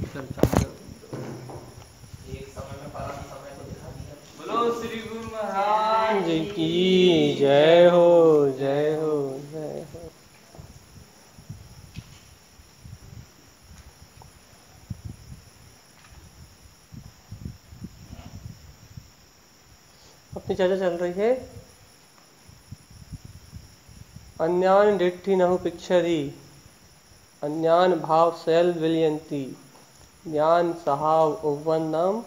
चल चालू एक समय में परा समय को दिखा दिया। बोलो श्री गुरु महाराज जी की जय हो, जय हो, जय हो। अपनी चर्चा चल रही है अन्यान डिट्ठी नहु पिक्षरी, अन्यान भाव शैल विलयंती, ज्ञान सहाव उवन्नम,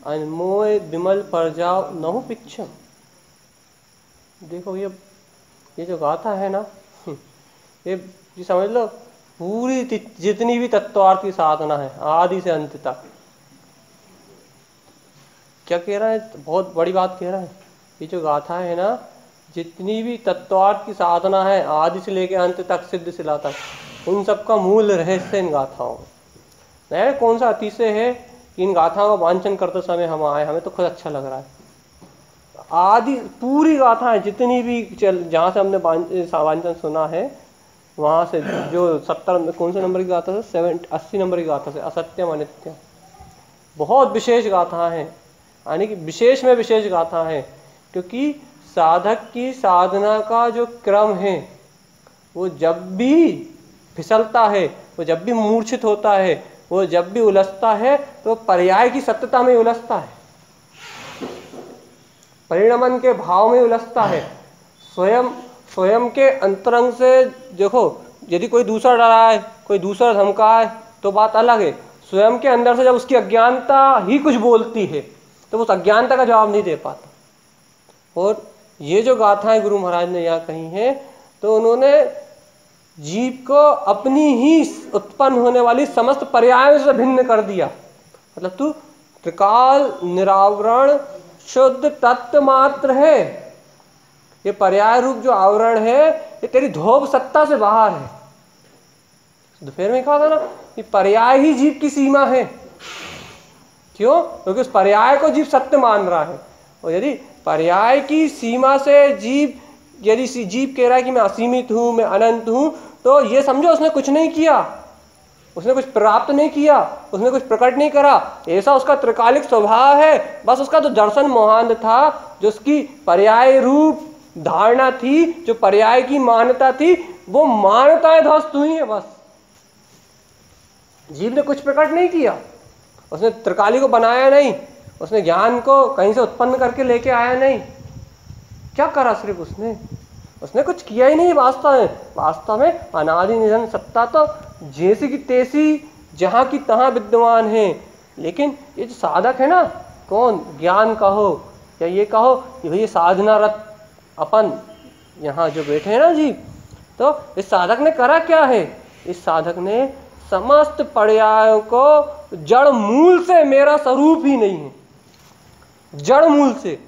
अनमोय विमल परजाव नहु पिक्षम। देखो ये जो गाथा है ना, ये समझ लो पूरी जितनी भी तत्वार्थ की साधना है आदि से अंत तक। क्या कह रहा है? बहुत बड़ी बात कह रहा है। ये जो गाथा है ना, जितनी भी तत्वार्थ की साधना है आदि से लेकर अंत तक, सिद्ध सिला तक, उन सबका मूल रहस्य इन गाथाओं में। कौन सा अतिशय है कि इन गाथाओं का वांचन करते समय हम आए, हमें तो खुद अच्छा लग रहा है। आदि पूरी गाथाएं जितनी भी जहाँ से हमने वांचन सुना है, वहाँ से जो 70 कौन से नंबर की गाथा से 80 नंबर की गाथा से असत्यम अनित्यम, बहुत विशेष गाथा है, यानी कि विशेष में विशेष गाथा है। क्योंकि साधक की साधना का जो क्रम है, वो जब भी फिसलता है, वो जब भी मूर्छित होता है, वो जब भी उलझता है, तो पर्याय की सत्यता में उलझता है, परिणमन के भाव में उलझता है। स्वयं के अंतरंग से देखो, यदि कोई दूसरा डरा है, कोई दूसरा धमका है तो बात अलग है। स्वयं के अंदर से जब उसकी अज्ञानता ही कुछ बोलती है तो उस अज्ञानता का जवाब नहीं दे पाता। और ये जो गाथाएं गुरु महाराज ने यहाँ कही हैं, तो उन्होंने जीव को अपनी ही उत्पन्न होने वाली समस्त पर्यायों से भिन्न कर दिया। मतलब तू त्रिकाल निरावरण शुद्ध तत्व मात्र है। ये पर्याय रूप जो आवरण है, ये तेरी धोप सत्ता से बाहर है। दोपहर में कहा था ना कि पर्याय ही जीव की सीमा है। क्यों? क्योंकि उस पर्याय को जीव सत्य मान रहा है। और यदि पर्याय की सीमा से यदि जीव कह रहा है कि मैं असीमित हूं, मैं अनंत हूं, तो ये समझो उसने कुछ नहीं किया, उसने कुछ प्राप्त नहीं किया, उसने कुछ प्रकट नहीं करा। ऐसा उसका त्रिकालिक स्वभाव है। बस उसका तो दर्शन मोहांध था, जो उसकी पर्याय रूप धारणा थी, जो पर्याय की मान्यता थी, वो मान्यताएं ध्वस्त हुई है। बस जीव ने कुछ प्रकट नहीं किया, उसने त्रिकाली को बनाया नहीं, उसने ज्ञान को कहीं से उत्पन्न करके लेके आया नहीं। क्या करा सिर्फ उसने कुछ किया ही नहीं। वास्तव में अनादि निधन सत्ता तो जैसी की तैसी जहां की तहां विद्यमान है। लेकिन ये जो साधक है ना, कौन, ज्ञान कहो या ये कहो कि भाई साधनारत अपन यहाँ जो बैठे हैं ना जी, तो इस साधक ने करा क्या है? इस साधक ने समस्त पर्यायों को जड़ मूल से, मेरा स्वरूप ही नहीं है, जड़ मूल से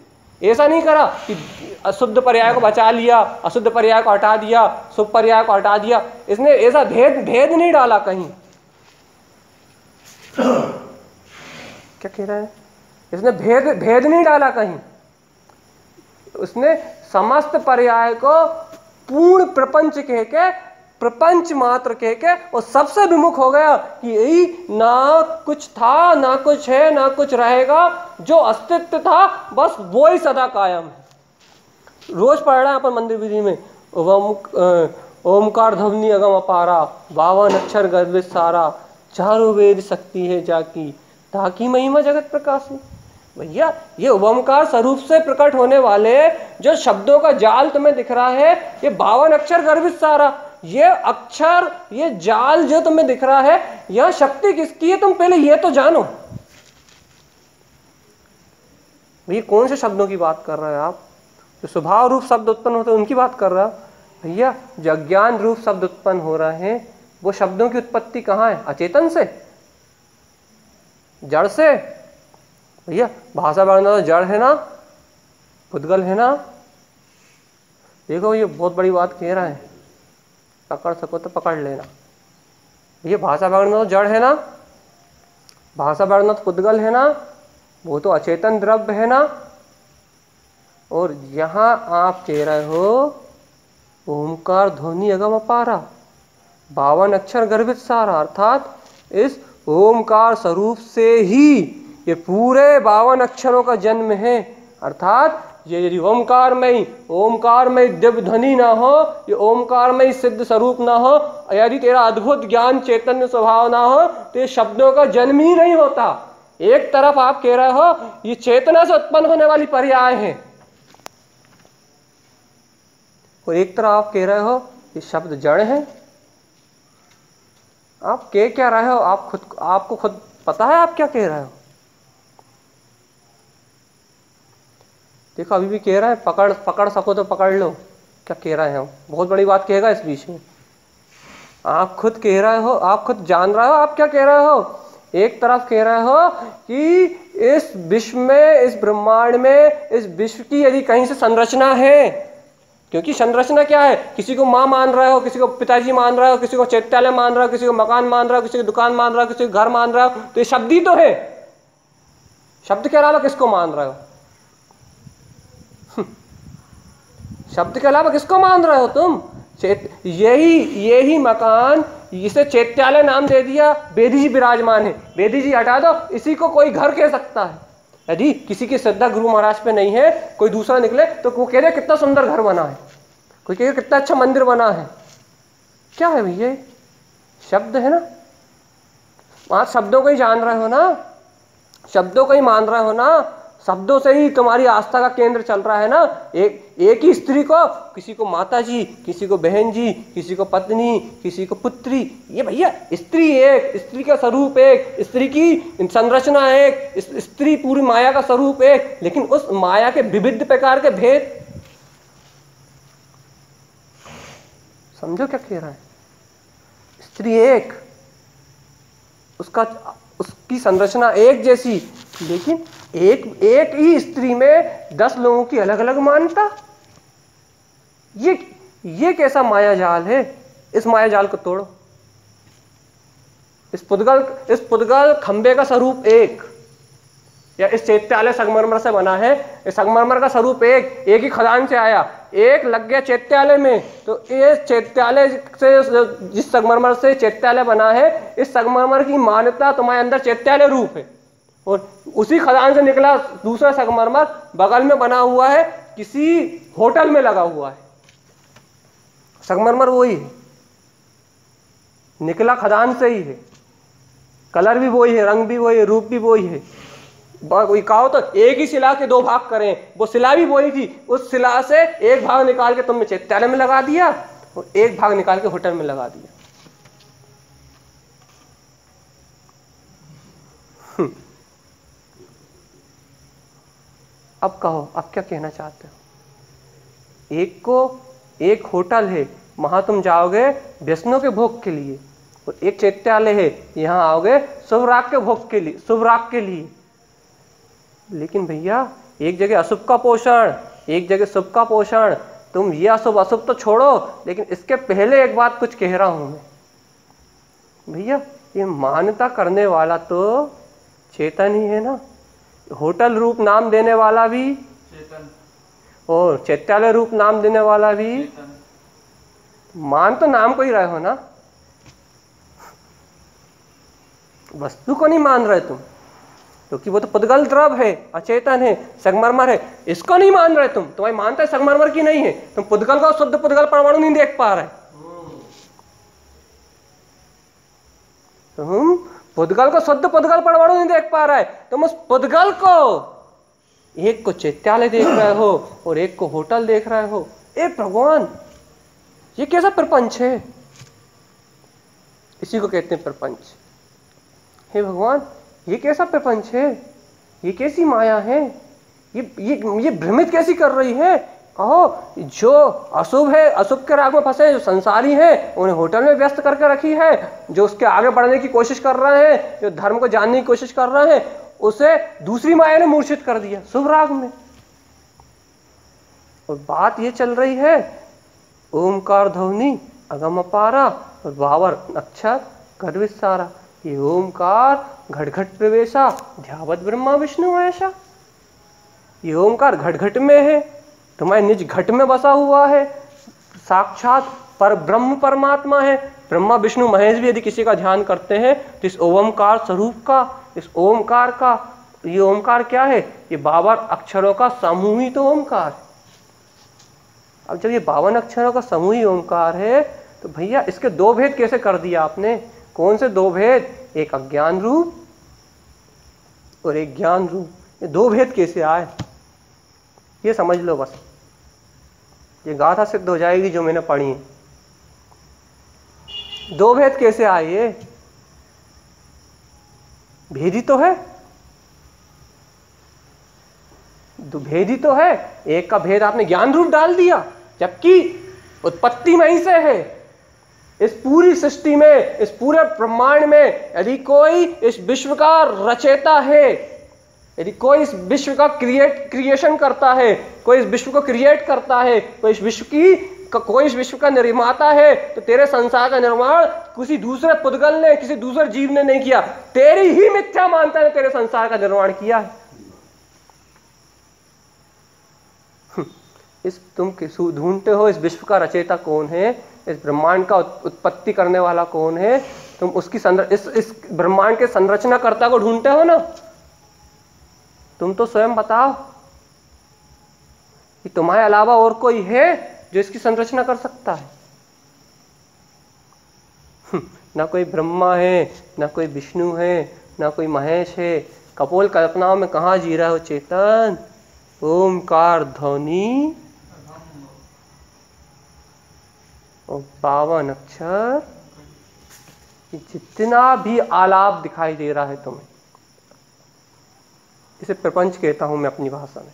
ऐसा नहीं करा कि अशुद्ध पर्याय को बचा लिया, अशुद्ध पर्याय को हटा दिया, शुभ पर्याय को हटा दिया। इसने ऐसा भेद नहीं डाला कहीं। क्या कह रहा है? इसने भेद नहीं डाला कहीं। उसने समस्त पर्याय को पूर्ण प्रपंच कह के, प्रपंच मात्र कह के, और सबसे विमुख हो गया कि यही ना कुछ था, ना कुछ है, ना कुछ रहेगा। जो अस्तित्व था बस वो ही सदा कायम है। रोज पढ़ रहे हैं अपन मंदिर विधि में, ओमकार ध्वनि अगम अपारा, 52 अक्षर गर्भित सारा, चारों वेद शक्ति है जाकी, ताकि महिमा जगत प्रकाशी। भैया ये ओमकार स्वरूप से प्रकट होने वाले जो शब्दों का जाल तुम्हें दिख रहा है, ये 52 अक्षर गर्भित सारा, ये अक्षर, ये जाल जो तुम्हें दिख रहा है, यह शक्ति किसकी है? तुम पहले ये तो जानो। भैया कौन से शब्दों की बात कर रहे हैं आप? जो स्वभाव रूप शब्द उत्पन्न होते हैं उनकी बात कर रहा है भैया। जो अज्ञान रूप शब्द उत्पन्न हो रहे हैं, वो शब्दों की उत्पत्ति कहाँ है? अचेतन से, जड़ से। भैया भाषा बढ़ना तो जड़ है ना, पुद्गल है ना। देखो ये बहुत बड़ी बात कह रहा है, पकड़ सको तो पकड़ लेना। ये भाषा बढ़ना तो जड़ है ना, भाषा बढ़ना तो पुद्गल है ना, वो तो अचेतन द्रव्य है ना। और यहां आप कह रहे हो ओमकार ध्वनि अगम अपारा, 52 अक्षर गर्भित सारा, अर्थात इस ओमकार स्वरूप से ही ये पूरे 52 अक्षरों का जन्म है। अर्थात ये यदि ओमकार में दिव्य ध्वनि ना हो, ये ओमकार में सिद्ध स्वरूप ना हो, यदि तेरा अद्भुत ज्ञान चैतन्य स्वभाव ना हो, तो ये शब्दों का जन्म ही नहीं होता। एक तरफ आप कह रहे हो ये चेतना से उत्पन्न होने वाली पर्याय है, और एक तरफ आप कह रहे हो ये शब्द जड़ है। आप कह क्या रहे हो? आपको खुद पता है आप क्या कह रहे हो? देखो अभी भी कह रहा है पकड़ सको तो पकड़ लो। क्या कह रहे हैं? बहुत बड़ी बात कहेगा इस बीच में। आप खुद कह रहे हो, आप खुद जान रहे हो आप क्या कह रहे हो। एक तरफ कह रहे हो कि इस विश्व में, इस ब्रह्मांड में, इस विश्व की यदि कहीं से संरचना है, क्योंकि संरचना क्या है, किसी को माँ मान रहे हो, किसी को पिताजी मान रहे हो, किसी को चैत्यालय मान रहे हो, किसी को मकान मान रहे हो, किसी को दुकान मान रहे हो, किसी को घर मान रहे हो, तो ये शब्द ही तो है। शब्द के अलावा किसको मान रहे हो? शब्द के अलावा किसको मान रहे हो तुम? यही मकान, इसे चैत्यालय नाम दे दिया, बेदी जी विराजमान है, बेदी जी हटा दो, इसी को कोई घर कह सकता है। यदि किसी की श्रद्धा गुरु महाराज पे नहीं है, कोई दूसरा निकले तो वो कह रहे कितना सुंदर घर बना है, कोई कह रहे कितना अच्छा मंदिर बना है। क्या है भैया? शब्द है ना। आप शब्दों को ही जान रहे हो ना, शब्दों को ही मान रहे हो ना, शब्दों से ही तुम्हारी आस्था का केंद्र चल रहा है ना। एक ही स्त्री को, किसी को माता जी, किसी को बहन जी, किसी को पत्नी, किसी को पुत्री। ये भैया स्त्री एक, स्त्री का स्वरूप एक, स्त्री की संरचना एक, स्त्री पूरी माया का स्वरूप एक, लेकिन उस माया के विविध प्रकार के भेद समझो क्या कह रहा है। स्त्री एक, उसकी संरचना एक जैसी, लेकिन एक ही स्त्री में 10 लोगों की अलग अलग मान्यता। ये कैसा माया जाल है? इस माया जाल को तोड़ो। इस पुद्गल खंबे का स्वरूप एक, या इस चैत्यालय संगमरमर से बना है, इस संगमरमर का स्वरूप एक ही खदान से आया, एक लग गया चैत्यालय में, तो इस चैत्यालय से, जिस संगमरमर से चैत्यालय बना है, इस संगमरमर की मान्यता तुम्हारे अंदर चैत्यालय रूप है। और उसी खदान से निकला दूसरा संगमरमर बगल में बना हुआ है, किसी होटल में लगा हुआ है। संगमरमर वही है, निकला खदान से ही है, कलर भी वही है, रंग भी वही है, रूप भी वही है। कहो तो एक ही शिला के 2 भाग करें, वो शिला भी वही थी, उस शिला से एक भाग निकाल के तुमने चैत्यालय में लगा दिया और एक भाग निकाल के होटल में लगा दिया। अब कहो, अब क्या कहना चाहते हो? एक होटल है, वहां तुम जाओगे वैष्णव के भोग के लिए, और एक चैत्यालय है, यहाँ आओगे शुभ राग के भोग के लिए, शुभ राग के लिए। लेकिन भैया एक जगह अशुभ का पोषण, एक जगह शुभ का पोषण। तुम ये अशुभ तो छोड़ो, लेकिन इसके पहले एक बात कुछ कह रहा हूं मैं भैया। ये मान्यता करने वाला तो चेतन ही है ना। होटल रूप नाम देने वाला भी चेतन, और चैत्यालय रूप नाम देने वाला भी चेतन। मान तो नाम को ही रहे हो ना, वस्तु को नहीं मान रहे तुम, क्योंकि वो तो पुद्गल द्रव है, अचेतन है, संगमरमर है, इसको नहीं मान रहे तुम। तुम्हारी मानता है संगमरमर की नहीं है, तुम पुद्गल को शुद्ध पुद्गल परमाणु नहीं देख पा रहे। तुम पुद्गल को शुद्ध पुद्गल परमाणु नहीं देख पा रहे, तुम उस पुद्गल को, एक को चैत्यालय देख रहे हो और एक को होटल देख रहे हो। ए भगवान, ये कैसा प्रपंच है? इसी को कहते हैं प्रपंच। हे भगवान, ये कैसा प्रपंच है? ये कैसी माया है? ये भ्रमित कैसी कर रही है? कहो, जो अशुभ है, अशुभ के राग में फंसे जो संसारी हैं, उन्हें होटल में व्यस्त करके रखी है। जो उसके आगे बढ़ने की कोशिश कर रहे हैं, जो धर्म को जानने की कोशिश कर रहे हैं, उसे दूसरी माया ने मूर्छित कर दिया शुभ राग में। और बात ये चल रही है, ओमकार ध्वनि अगम अपारा और बावर अक्षर घर विस्तारा। ये ओमकार घट घट प्रवेशा ध्यावत ब्रह्मा विष्णु ऐसा। ये ओमकार घट घट में है, तुम्हारे निज घट में बसा हुआ है, साक्षात पर ब्रह्म परमात्मा है। ब्रह्मा विष्णु महेश भी यदि किसी का ध्यान करते हैं तो इस ओमकार स्वरूप का, इस ओमकार का, ये ओमकार क्या है? ये 52 अक्षरों का समूह ही तो ओमकार है। अब जब ये 52 अक्षरों का समूह ही ओमकार है तो भैया इसके 2 भेद कैसे कर दिया आपने? कौन से 2 भेद? एक अज्ञान रूप और एक ज्ञान रूप। ये 2 भेद कैसे आए? ये समझ लो बस, ये गाथा सिद्ध हो जाएगी जो मैंने पढ़ी है। 2 भेद कैसे आए? ये भेद ही तो है, भेद ही तो है। एक का भेद आपने ज्ञान रूप डाल दिया, जबकि उत्पत्ति वहीं से है। इस पूरी सृष्टि में, इस पूरे ब्रह्मांड में यदि कोई इस विश्व का रचयिता है, यदि कोई इस विश्व का क्रिएशन करता है, कोई इस विश्व को क्रिएट करता है, कोई इस विश्व का निर्माता है, तो तेरे संसार का निर्माण किसी दूसरे पुद्गल ने, किसी दूसरे जीव ने नहीं किया, तेरी ही मिथ्या मानता है तेरे संसार का निर्माण किया है। तुम ढूंढते हो इस विश्व का रचयिता कौन है, इस ब्रह्मांड का उत्पत्ति करने वाला कौन है, तुम उसकी इस ब्रह्मांड के संरचनाकर्ता को ढूंढते हो ना। तुम तो स्वयं बताओ कि तुम्हारे अलावा और कोई है जो इसकी संरचना कर सकता है? ना कोई ब्रह्मा है, ना कोई विष्णु है, ना कोई महेश है। कपोल कल्पनाओं में कहाँ जी रहा हो चेतन? ओमकार ध्वनि और 52 अक्षर, जितना भी आलाप दिखाई दे रहा है तुम्हें, इसे प्रपंच कहता हूं मैं अपनी भाषा में,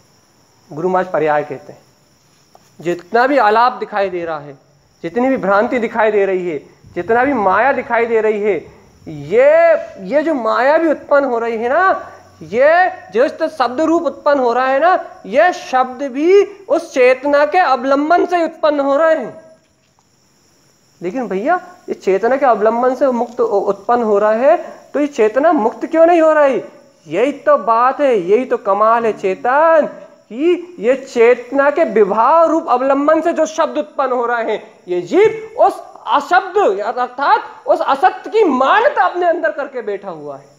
गुरु महाराज पर्याय कहते हैं। जितना भी आलाप दिखाई दे रहा है, जितनी भी भ्रांति दिखाई दे रही है, जितना भी माया दिखाई दे रही है, ये जो माया भी उत्पन्न हो रही है ना, ये जो शब्द रूप उत्पन्न हो रहा है ना, ये शब्द भी उस चेतना के अवलंबन से उत्पन्न हो रहे हैं। लेकिन भैया इस चेतना के अवलंबन से मुक्त उत्पन्न हो रहा है, तो ये चेतना मुक्त क्यों नहीं हो रही? यही तो बात है, यही तो कमाल है चेतन, कि ये चेतना के विभाव रूप अवलंबन से जो शब्द उत्पन्न हो रहे हैं, ये जीव उस अशब्द अर्थात उस असत्य की मान्यता अपने अंदर करके बैठा हुआ है,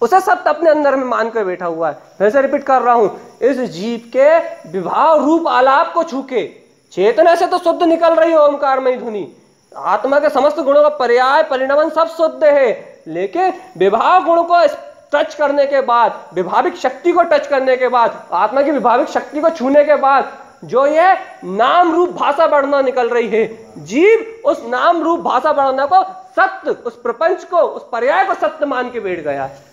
उसे सत्य अपने अंदर में मान कर बैठा हुआ है। फिर से रिपीट कर रहा हूं, इस जीव के विभाव रूप आलाप को छूके चेतना से तो शुद्ध निकल रही है ओमकारमयी ध्वनि, आत्मा के समस्त गुणों का पर्याय परिणमन सब शुद्ध है, लेकिन विभाव गुण को टच करने के बाद, विभाविक शक्ति को टच करने के बाद, आत्मा की विभाविक शक्ति को छूने के बाद जो ये नाम रूप भाषा वर्णना निकल रही है, जीव उस नाम रूप भाषा वर्णना को सत्य, उस प्रपंच को, उस पर्याय को सत्य मान के बैठ गया है।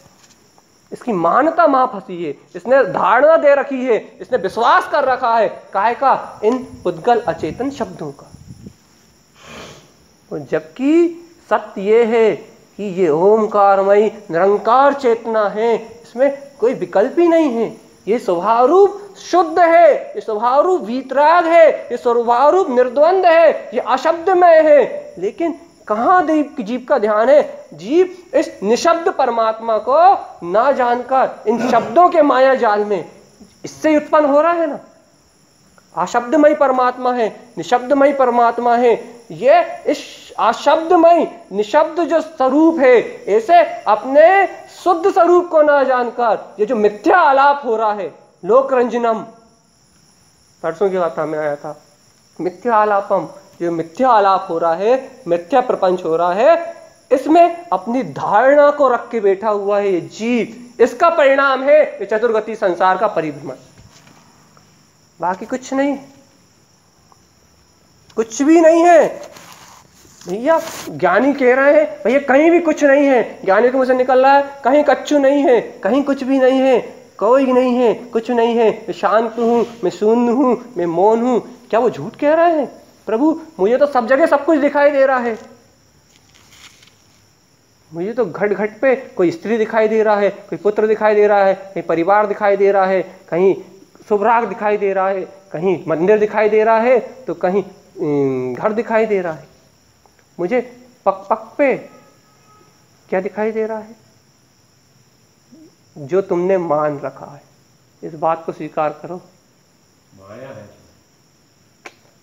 इसकी मान्यता मां फंसी है, इसने धारणा दे रखी है, इसने विश्वास कर रखा है, काहे का? इन पुद्गल अचेतन शब्दों का। और जबकि सत्य ये है कि ये ओमकारमयी निरंकार चेतना है, इसमें कोई विकल्प ही नहीं है, ये स्वभाव रूप शुद्ध है, ये स्वभाव रूप वीतराग है, ये स्वभाव रूप निर्द्वंद है, ये अशब्दमय है। लेकिन कहाँ जीव का ध्यान है? जीव इस निशब्द परमात्मा को ना जानकर इन शब्दों के माया जाल में, इससे उत्पन्न हो रहा है ना। अशब्दमय परमात्मा है, निशब्दमय परमात्मा है, ये इस अशब्दमय निशब्द जो स्वरूप है, ऐसे अपने शुद्ध स्वरूप को ना जानकर ये जो मिथ्या आलाप हो रहा है, लोक रंजनम, परसों की बात में आया था, मिथ्या आलापम, जो मिथ्या आलाप हो रहा है, मिथ्या प्रपंच हो रहा है, इसमें अपनी धारणा को रख के बैठा हुआ है ये जीव। इसका परिणाम है ये चतुर्गति संसार का परिभ्रमण, बाकी कुछ नहीं, कुछ भी नहीं है। भैया ज्ञानी कह रहे हैं भैया कहीं भी कुछ नहीं है, ज्ञानी के मुंह से निकल रहा है कहीं कच्चू नहीं है, कहीं कुछ भी नहीं है, कोई नहीं है, कुछ नहीं है, मैं शांत हूं, मैं शून्य हूं, मैं मौन हूं। क्या वो झूठ कह रहे हैं? प्रभु मुझे तो सब जगह सब कुछ दिखाई दे रहा है, मुझे तो घट घट पे कोई स्त्री दिखाई दे रहा है, कोई पुत्र दिखाई दे रहा है, कहीं परिवार दिखाई दे रहा है, कहीं शुभराग दिखाई दे रहा है, कहीं मंदिर दिखाई दे रहा है, तो कहीं घर दिखाई दे रहा है। मुझे पक पक पे क्या दिखाई दे रहा है? जो तुमने मान रखा है, इस बात को स्वीकार करो, माया है।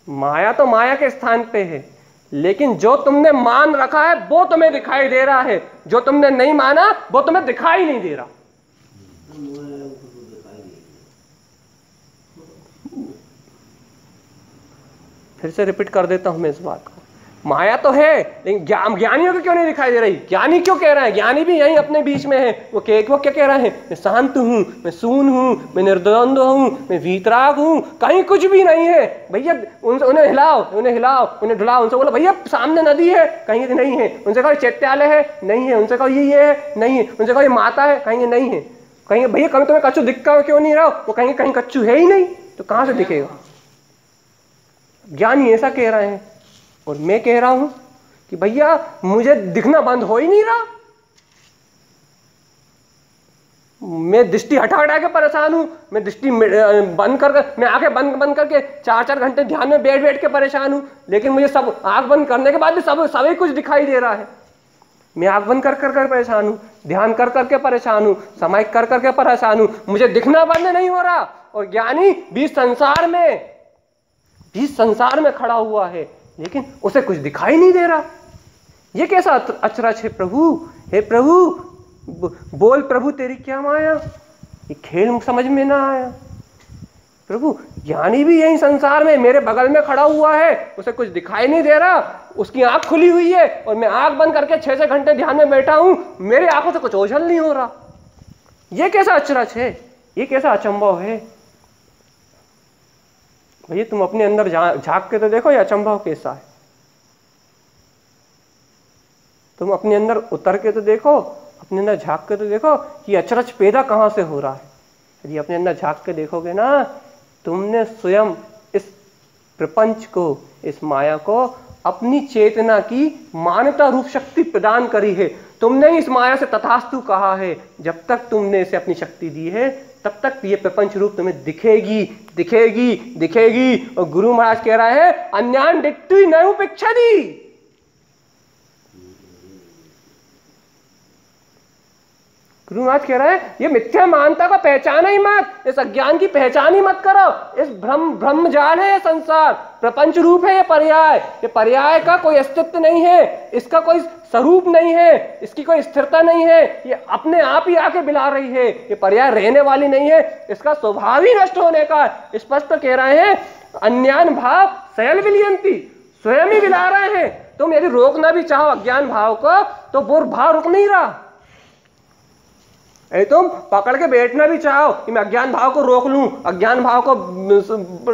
माया तो माया के स्थान पे है, लेकिन जो तुमने मान रखा है वो तुम्हें दिखाई दे रहा है, जो तुमने नहीं माना वो तुम्हें दिखाई नहीं दे रहा। फिर से रिपीट कर देता हूं मैं इस बात को, माया तो है लेकिन ज्ञानियों को क्यों नहीं दिखाई दे रही? ज्ञानी क्यों कह रहे हैं? ज्ञानी भी यहीं अपने बीच में है। वो क्या कह रहे हैं? मैं शांत हूं, मैं शून्य हूं, मैं निर्द्वंद हूं, मैं वीतराग हूं, कहीं कुछ भी नहीं है। भैया उन्हें हिलाओ, उन्हें ढुलाओ, उनसे बोलो भैया सामने नदी है, कहीं नहीं है। उनसे कहो चैत्यालय है, नहीं है। उनसे कहो ये है, नहीं है। उनसे कहो ये माता है, कहीं नहीं है। कहीं भैया कभी तुम्हें कच्चू दिखता क्यों नहीं रहा? वो कहीं कहीं कच्चू है ही नहीं, तो कहां से दिखेगा? ज्ञानी ऐसा कह रहे हैं, और मैं कह रहा हूं कि भैया मुझे दिखना बंद हो ही नहीं रहा। मैं दृष्टि हटा हटा के परेशान हूं, मैं दृष्टि बंद कर, मैं आंखें बंद करके 4-4 घंटे ध्यान में बैठ के परेशान हूं, लेकिन मुझे सब आंख बंद करने के बाद भी सभी कुछ दिखाई दे रहा है। मैं आंख बंद कर परेशान हूं, ध्यान कर के परेशान हूं, समाहित कर के परेशान हूं, मुझे दिखना बंद नहीं हो रहा। और ज्ञानी बीच संसार में खड़ा हुआ है, लेकिन उसे कुछ दिखाई नहीं दे रहा। ये कैसा अचरज है प्रभु? हे प्रभु बोल प्रभु तेरी क्या माया, ये खेल समझ में ना आया। प्रभु ज्ञानी भी यही संसार में मेरे बगल में खड़ा हुआ है, उसे कुछ दिखाई नहीं दे रहा, उसकी आंख खुली हुई है और मैं आंख बंद करके 6-6 घंटे ध्यान में बैठा हूं, मेरी आंखों से कुछ ओझल नहीं हो रहा। ये कैसा अचरज है? ये कैसा अचंभव है? भैया तुम अपने अंदर झांक के तो देखो ये अचंभव कैसा है। तुम अपने अंदर उतर के तो देखो, अपने अंदर झांक के तो देखो कि अचरज पैदा कहां से हो रहा है। यदि अपने अंदर झांक के देखोगे ना, तुमने स्वयं इस प्रपंच को, इस माया को अपनी चेतना की मान्यता रूप शक्ति प्रदान करी है। तुमने इस माया से तथास्तु कहा है। जब तक तुमने इसे अपनी शक्ति दी है तब तक ये प्रपंच रूप तुम्हें दिखेगी। और गुरु महाराज कह रहा है अन्यान दिट्टि न उपेक्षति। गुरु महाराज कह रहा है ये मिथ्या मानता का पहचाना ही मत, इस अज्ञान की पहचान ही मत करो। इस ब्रह्म जाल है ये संसार, प्रपंच रूप है ये पर्याय का कोई अस्तित्व नहीं है, इसका कोई स्वरूप नहीं है, इसकी कोई स्थिरता नहीं है, ये अपने आप ही आके बिला रही है। ये पर्याय रहने वाली नहीं है, इसका स्वभाव ही नष्ट होने का स्पष्ट कह रहे हैं। अन्यान भाव शैल विलियंती, स्वयं ही बिला रहे हैं। तुम यदि रोकना भी चाहो अज्ञान भाव को तो वो भाव रुक नहीं रहा। तुम पकड़ के बैठना भी चाहो कि मैं अज्ञान भाव को रोक लूं, अज्ञान भाव को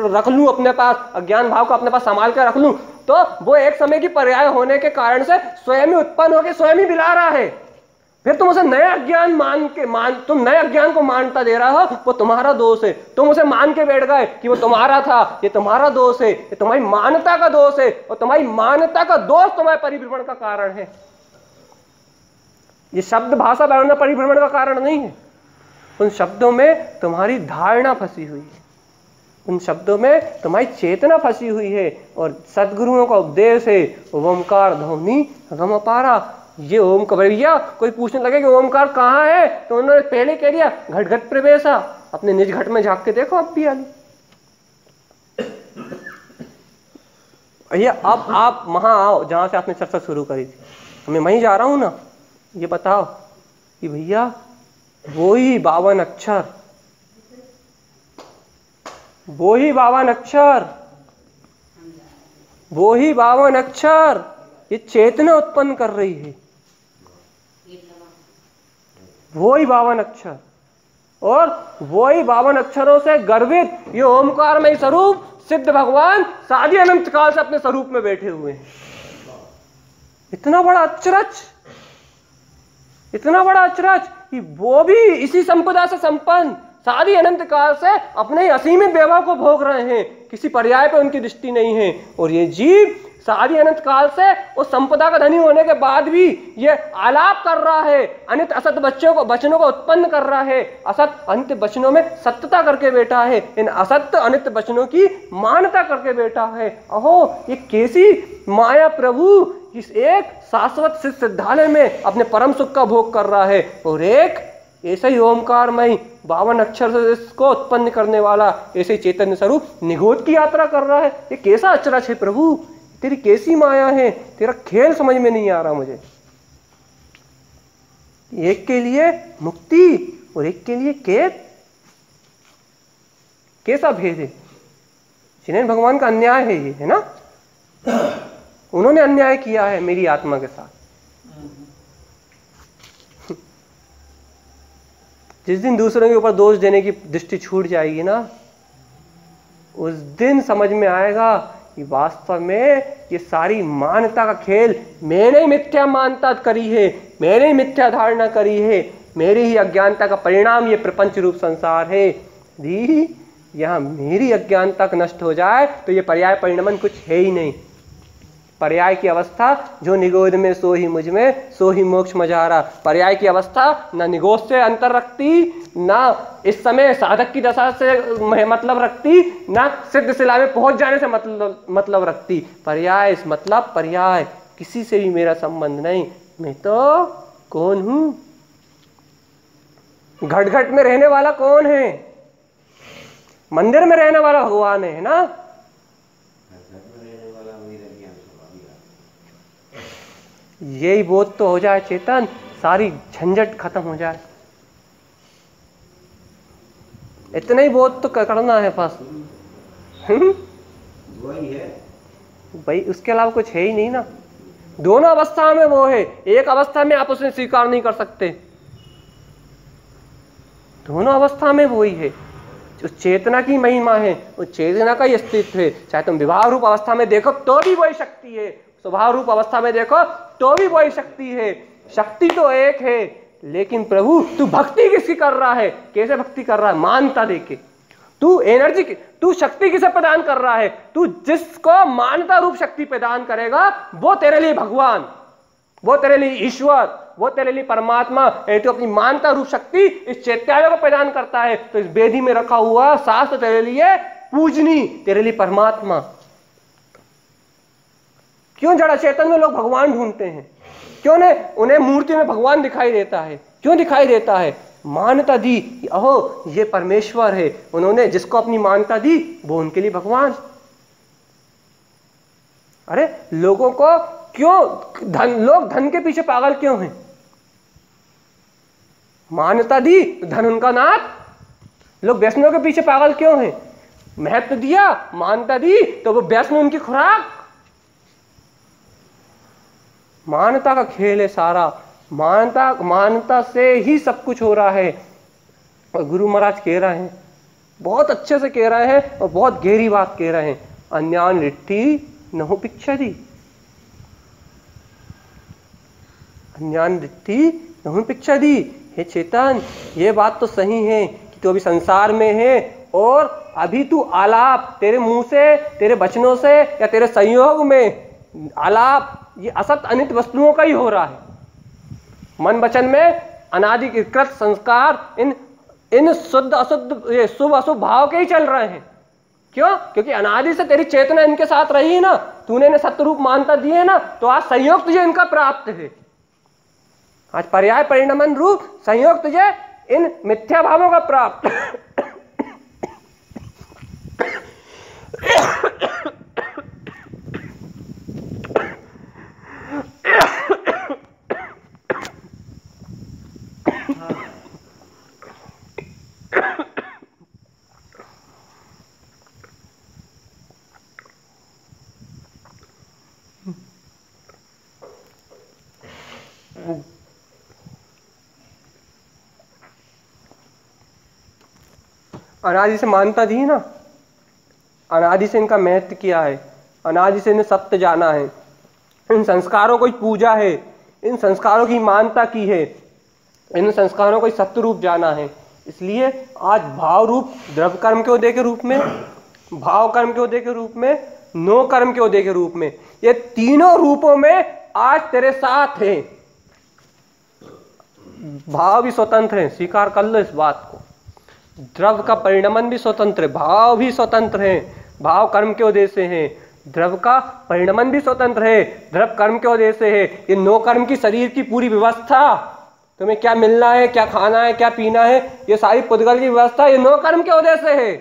रख लूं अपने पास, अज्ञान भाव को अपने पास संभाल कर रख लूं, तो वो एक समय की पर्याय होने के कारण से स्वयं ही उत्पन्न होकर स्वयं ही बिला रहा है। फिर तुम उसे नए अज्ञान तुम नए अज्ञान को मानता दे रहा हो, वो तुम्हारा दोष है। तुम उसे मान के बैठ गए कि वो तुम्हारा था, ये तुम्हारा दोष है, ये तुम्हारी मान्यता का दोष है, और तुम्हारी मान्यता का दोष तुम्हारे परिभ्रमण का कारण है। ये शब्द भाषा वर्णन परिभ्रमण का कारण नहीं है। उन शब्दों में तुम्हारी धारणा फंसी हुई है, उन शब्दों में तुम्हारी चेतना फंसी हुई है। और सदगुरुओं का उपदेश है ओमकार ध्वनि गम अपारा। ये ओम कबरिया कोई पूछने लगे कि ओमकार कहाँ है, तो उन्होंने पहले कह दिया घट घट प्रवेशा। अपने निज घट में झांक के देखो अब भी आगे। भैया अब आप वहां आओ जहां से आपने चर्चा शुरू करी थी। मैं वहीं जा रहा हूं ना। ये बताओ कि भैया वो ही 52 अक्षर, वो ही 52 अक्षर ये चेतना उत्पन्न कर रही है। वो ही 52 अक्षर, और वो ही 52 अक्षरों से गर्वित ये ओमकार में स्वरूप सिद्ध भगवान सादी अनंत काल से अपने स्वरूप में बैठे हुए हैं। इतना बड़ा अचरज कि वो भी इसी संपदा से संपन्न सारी अनंत काल से अपने असीमित वैभव को भोग रहे हैं, किसी पर्याय पे उनकी दृष्टि नहीं है। और ये जीव सारी अनंत काल से उस संपदा का धनी होने के बाद भी ये आलाप कर रहा है, अनित असत वचनों को उत्पन्न कर रहा है, असत अनित वचनों में सत्यता करके बैठा है, इन असत्य अनित वचनों की मान्यता करके बैठा है। अहो ये कैसी माया प्रभु! इस एक शाश्वत सिद्धालय में अपने परम सुख का भोग कर रहा है, और एक ऐसे ही ओमकारमय 52 अक्षर से इसको उत्पन्न करने वाला ऐसे ही चैतन्य स्वरूप निगोद की यात्रा कर रहा है। ये कैसा अचरज है प्रभु, तेरी कैसी माया है, तेरा खेल समझ में नहीं आ रहा मुझे। एक के लिए मुक्ति और एक के लिए कैद, कैसा भेद है। जिन्हें भगवान का अन्याय है ये, है ना, उन्होंने अन्याय किया है मेरी आत्मा के साथ। जिस दिन दूसरों के ऊपर दोष देने की दृष्टि छूट जाएगी ना, उस दिन समझ में आएगा कि वास्तव में ये सारी मान्यता का खेल मैंने ही मिथ्या मान्यता करी है, मैंने ही मिथ्या धारणा करी है, मेरी ही अज्ञानता का परिणाम ये प्रपंच रूप संसार है। यदि यहाँ मेरी अज्ञानता नष्ट हो जाए तो ये पर्याय परिणमन कुछ है ही नहीं। पर्याय की अवस्था जो निगोद में सो ही मुझ में, सो ही मोक्ष मझारा। पर्याय की अवस्था न निगोद से अंतर रखती, ना इस समय साधक की दशा से मतलब रखती, ना सिद्ध शिला में पहुंच जाने से मतलब रखती। पर्याय मतलब पर्याय, किसी से भी मेरा संबंध नहीं। मैं तो कौन हूं? घट घट में रहने वाला कौन है? मंदिर में रहने वाला भगवान है ना। यही बोध तो हो जाए चेतन, सारी झंझट खत्म हो जाए। इतना ही बोध तो करना है बस। वही है भाई, उसके अलावा कुछ है ही नहीं ना। दोनों अवस्था में वो है, एक अवस्था में आप उसे स्वीकार नहीं कर सकते, दोनों अवस्था में वही है। जो चेतना की महिमा है, वो चेतना का ही अस्तित्व है। चाहे तुम विभाव रूप अवस्था में देखो तो भी वही शक्ति है, स्वभाव रूप अवस्था में देखो तो भी वही शक्ति है। शक्ति तो एक है, लेकिन प्रभु तू भक्ति किसकी कर रहा है? कैसे भक्ति कर रहा है? मानता देके। तू एनर्जी, तू शक्ति किसे प्रदान कर रहा है? तू जिसको मानता रूप शक्ति प्रदान करेगा वो तेरे लिए भगवान, वो तेरे लिए ईश्वर, वो तेरे लिए परमात्मा। तो अपनी मानता रूप शक्ति इस चैत्यालय को प्रदान करता है, तो इस बेदी में रखा हुआ शास्त्र तेरे लिए पूजनी, तेरे लिए परमात्मा। क्यों जड़ा चेतन में लोग भगवान ढूंढते हैं? क्यों उन्हें मूर्ति में भगवान दिखाई देता है? क्यों दिखाई देता है? मान्यता दी, अहो ये परमेश्वर है। उन्होंने जिसको अपनी मान्यता दी वो उनके लिए भगवान। अरे लोगों को क्यों लोग धन के पीछे पागल क्यों हैं? मान्यता दी धन उनका नाथ। लोग वैष्णव के पीछे पागल क्यों हैं? महत्व दिया, मान्यता दी तो वो वैष्णव उनकी खुराक। मान्यता का खेल है सारा। मान्यता से ही सब कुछ हो रहा है। और गुरु महाराज कह रहे हैं, बहुत अच्छे से कह रहे हैं और बहुत गहरी बात कह रहे हैं। अन्यान लिट्टी नहु पिच्छति, अन्यान लिट्टी नहु पिच्छति। हे चेतन, ये बात तो सही है कि तू अभी संसार में है और अभी तू आलाप तेरे मुंह से, तेरे वचनों से या तेरे संयोग में आलाप ये असत अनित वस्तुओं का ही हो रहा है। मन वचन में अनादिकृत संस्कार इन शुद्ध अशुद्ध, ये शुभ अशुभ भाव के ही चल रहे हैं। क्यों? क्योंकि अनादि से तेरी चेतना इनके साथ रही है ना, तूने इन्हें सत्य रूप मानता दी है ना, तो आज संयोग तुझे इनका प्राप्त है। आज पर्याय परिणमन रूप संयोग तुझे इन मिथ्या भावों का प्राप्त। अनादि से मानता दी ना, अनादि से इनका महत्व किया है, अनादि से इन्हें सत्य जाना है, इन संस्कारों को पूजा है, इन संस्कारों की मानता की है, इन संस्कारों को सत्य रूप जाना है। इसलिए आज भाव रूप द्रव्य कर्म के उदय के रूप में, भाव कर्म के उदय के रूप में, नो कर्म के उदय के रूप में, ये तीनों रूपों में आज तेरे साथ है। भाव भी स्वतंत्र है, स्वीकार कर लो इस बात को। द्रव्य का परिणमन भी स्वतंत्र है, भाव भी स्वतंत्र है, भाव कर्म के उदय से है। द्रव्य का परिणमन भी स्वतंत्र है, द्रव्य कर्म के उदय से है। ये नो कर्म की शरीर की पूरी व्यवस्था तुम्हें क्या मिलना है, क्या खाना है, क्या पीना है, ये सारी पुद्गल की व्यवस्था ये 9 कर्म के उदय से है।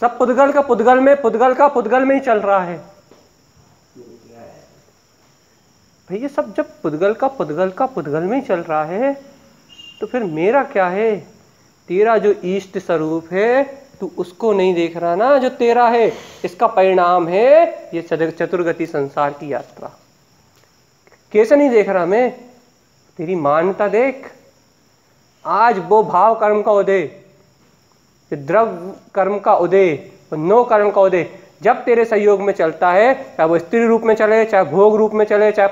सब पुद्गल का पुद्गल में, पुद्गल का पुद्गल में ही चल रहा है भाई। ये सब जब पुद्गल का पुद्गल में ही चल रहा है तो फिर मेरा क्या है? तेरा जो इष्ट स्वरूप है तू उसको नहीं देख रहा ना, जो तेरा है। इसका परिणाम है ये चतुर्गति संसार की यात्रा। कैसे नहीं देख रहा मैं? तेरी मान्यता देख। आज वो भाव कर्म का उदय, द्रव कर्म का उदय और 9 कर्म का उदय जब तेरे सहयोग में चलता है, चाहे वो स्त्री रूप में चले, चाहे भोग रूप में चले, चाहे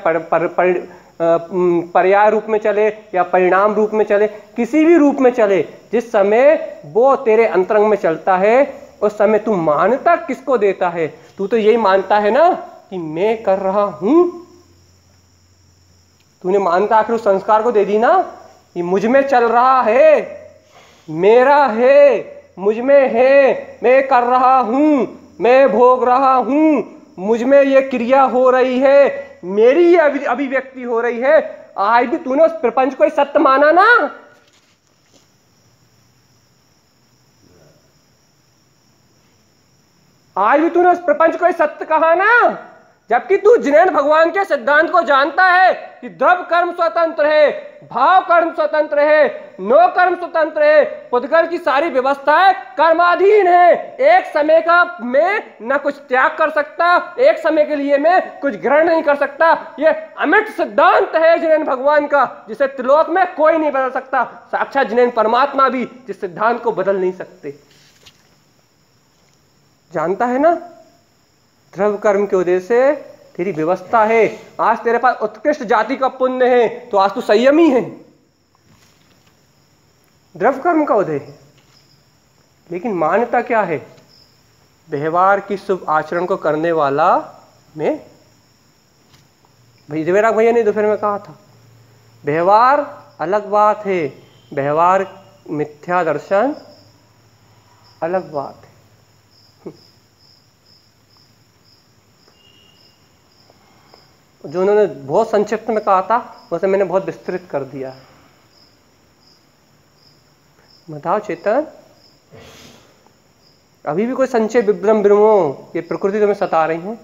पर्याय रूप में चले या परिणाम रूप में चले, किसी भी रूप में चले, जिस समय वो तेरे अंतरंग में चलता है उस समय तू मान्यता किसको देता है? तू तो यही मानता है ना कि मैं कर रहा हूं। तूने मान्यता आखिर उस संस्कार को दे दी ना, ये मुझ में चल रहा है, मेरा है, मुझ में है, मैं कर रहा हूं, मैं भोग रहा हूं, मुझ में ये क्रिया हो रही है, मेरी ये अभिव्यक्ति हो रही है। आज भी तूने उस प्रपंच को सत्य माना ना? आज भी तूने उस प्रपंच को सत्य कहा ना? जबकि तू जिनेन्द्र भगवान के सिद्धांत को जानता है कि द्रव कर्म स्वतंत्र है, भाव कर्म स्वतंत्र है, 9 कर्म स्वतंत्र है, पुद्गल की सारी व्यवस्थाएं कर्माधीन है। एक समय का मैं न कुछ त्याग कर सकता, एक समय के लिए मैं कुछ ग्रहण नहीं कर सकता। ये अमिट सिद्धांत है जिनेन्द्र भगवान का, जिसे त्रिलोक में कोई नहीं बदल सकता। साक्षात जिनेन्द्र परमात्मा भी जिस सिद्धांत को बदल नहीं सकते। जानता है ना? द्रव कर्म के उदय से तेरी व्यवस्था है। आज तेरे पास उत्कृष्ट जाति का पुण्य है तो आज तू संयमी है, द्रव कर्म का उदय है। लेकिन मान्यता क्या है? व्यवहार की शुभ आचरण को करने वाला मैं। देवेराग भैया ने दोपहर में कहा था, व्यवहार अलग बात है, व्यवहार मिथ्या दर्शन अलग बात है। जो उन्होंने बहुत संक्षिप्त में कहा था उसे मैंने बहुत विस्तृत कर दिया। बताओ चेतन, अभी भी कोई संचय विभ्रम ब्रह्मो ये प्रकृति तुम्हें सता रही है?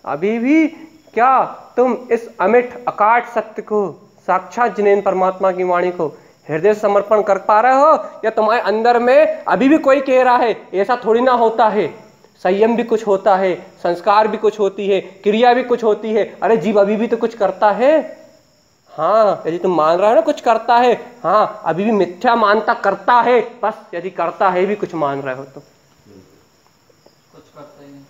अभी भी क्या तुम इस अमिट अकाट सत्य को, साक्षात जिनेन्द्र परमात्मा की वाणी को हृदय से समर्पण कर पा रहे हो? या तुम्हारे अंदर में अभी भी कोई कह रहा है ऐसा थोड़ी ना होता है, संयम भी कुछ होता है, संस्कार भी कुछ होती है, क्रिया भी कुछ होती है। अरे जीव अभी भी तो कुछ करता है। हाँ, यदि तुम मान रहा है ना कुछ करता है, हाँ अभी भी मिथ्या मानता करता है। बस यदि करता है भी कुछ मान रहे हो तो कुछ करता ही नहीं।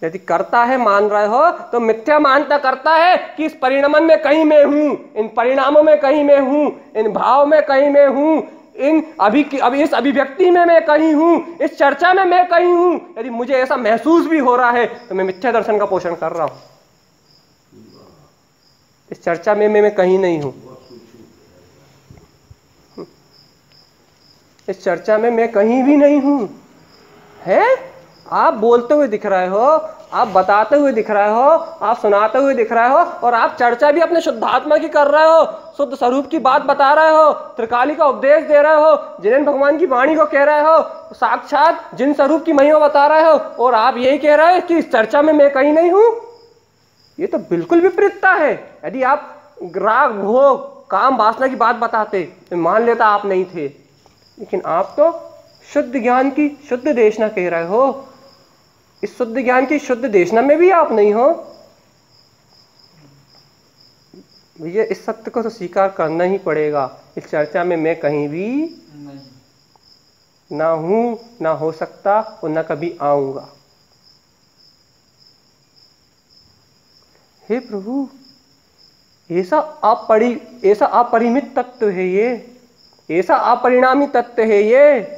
यदि करता है मान रहे हो तो मिथ्या मानता करता है कि इस परिणाम में कहीं मैं हूं, इन परिणामों में कहीं मैं हूं, इन भाव में कहीं मैं हूं, इन अभी इस अभिव्यक्ति में मैं कहीं हूं, इस चर्चा में मैं कहीं हूं। यदि मुझे ऐसा महसूस भी हो रहा है तो मैं मिथ्या दर्शन का पोषण कर रहा हूं। इस चर्चा में मैं कहीं नहीं हूं, इस चर्चा में मैं कहीं भी नहीं हूं। है आप बोलते हुए दिख रहे हो, आप बताते हुए दिख रहे हो, आप सुनाते हुए दिख रहे हो, और आप चर्चा भी अपने शुद्धात्मा की कर रहे हो, शुद्ध स्वरूप की बात बता रहे हो, त्रिकाली का उपदेश दे रहे हो, जिनेन्द्र भगवान की वाणी को कह रहे हो, साक्षात जिन स्वरूप की महिमा बता रहे हो, और आप यही कह रहे हो कि इस चर्चा में मैं कहीं नहीं हूं। ये तो बिल्कुल विपरीतता है। यदि आप राग भोग काम वासना की बात बताते तो मान लेता आप नहीं थे, लेकिन आप तो शुद्ध ज्ञान की शुद्ध देशना कह रहे हो। इस शुद्ध ज्ञान की शुद्ध देशना में भी आप नहीं हो। भैया इस सत्य को तो स्वीकार करना ही पड़ेगा। इस चर्चा में मैं कहीं भी ना हूं, ना हो सकता और ना कभी आऊंगा। हे प्रभु, ऐसा अपरिमित तत्व है ये, ऐसा अपरिणामी तत्व है ये,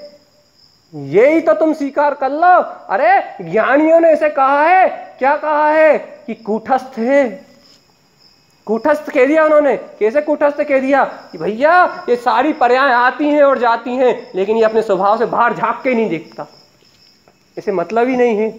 यही तो तुम स्वीकार कर लो। अरे ज्ञानियों ने इसे कहा है, क्या कहा है कि कूटस्थ है। कूटस्थ कह दिया उन्होंने। कैसे कूटस्थ कह दिया कि भैया ये सारी पर्याय आती हैं और जाती हैं, लेकिन ये अपने स्वभाव से बाहर झांक के नहीं देखता, इसे मतलब ही नहीं है।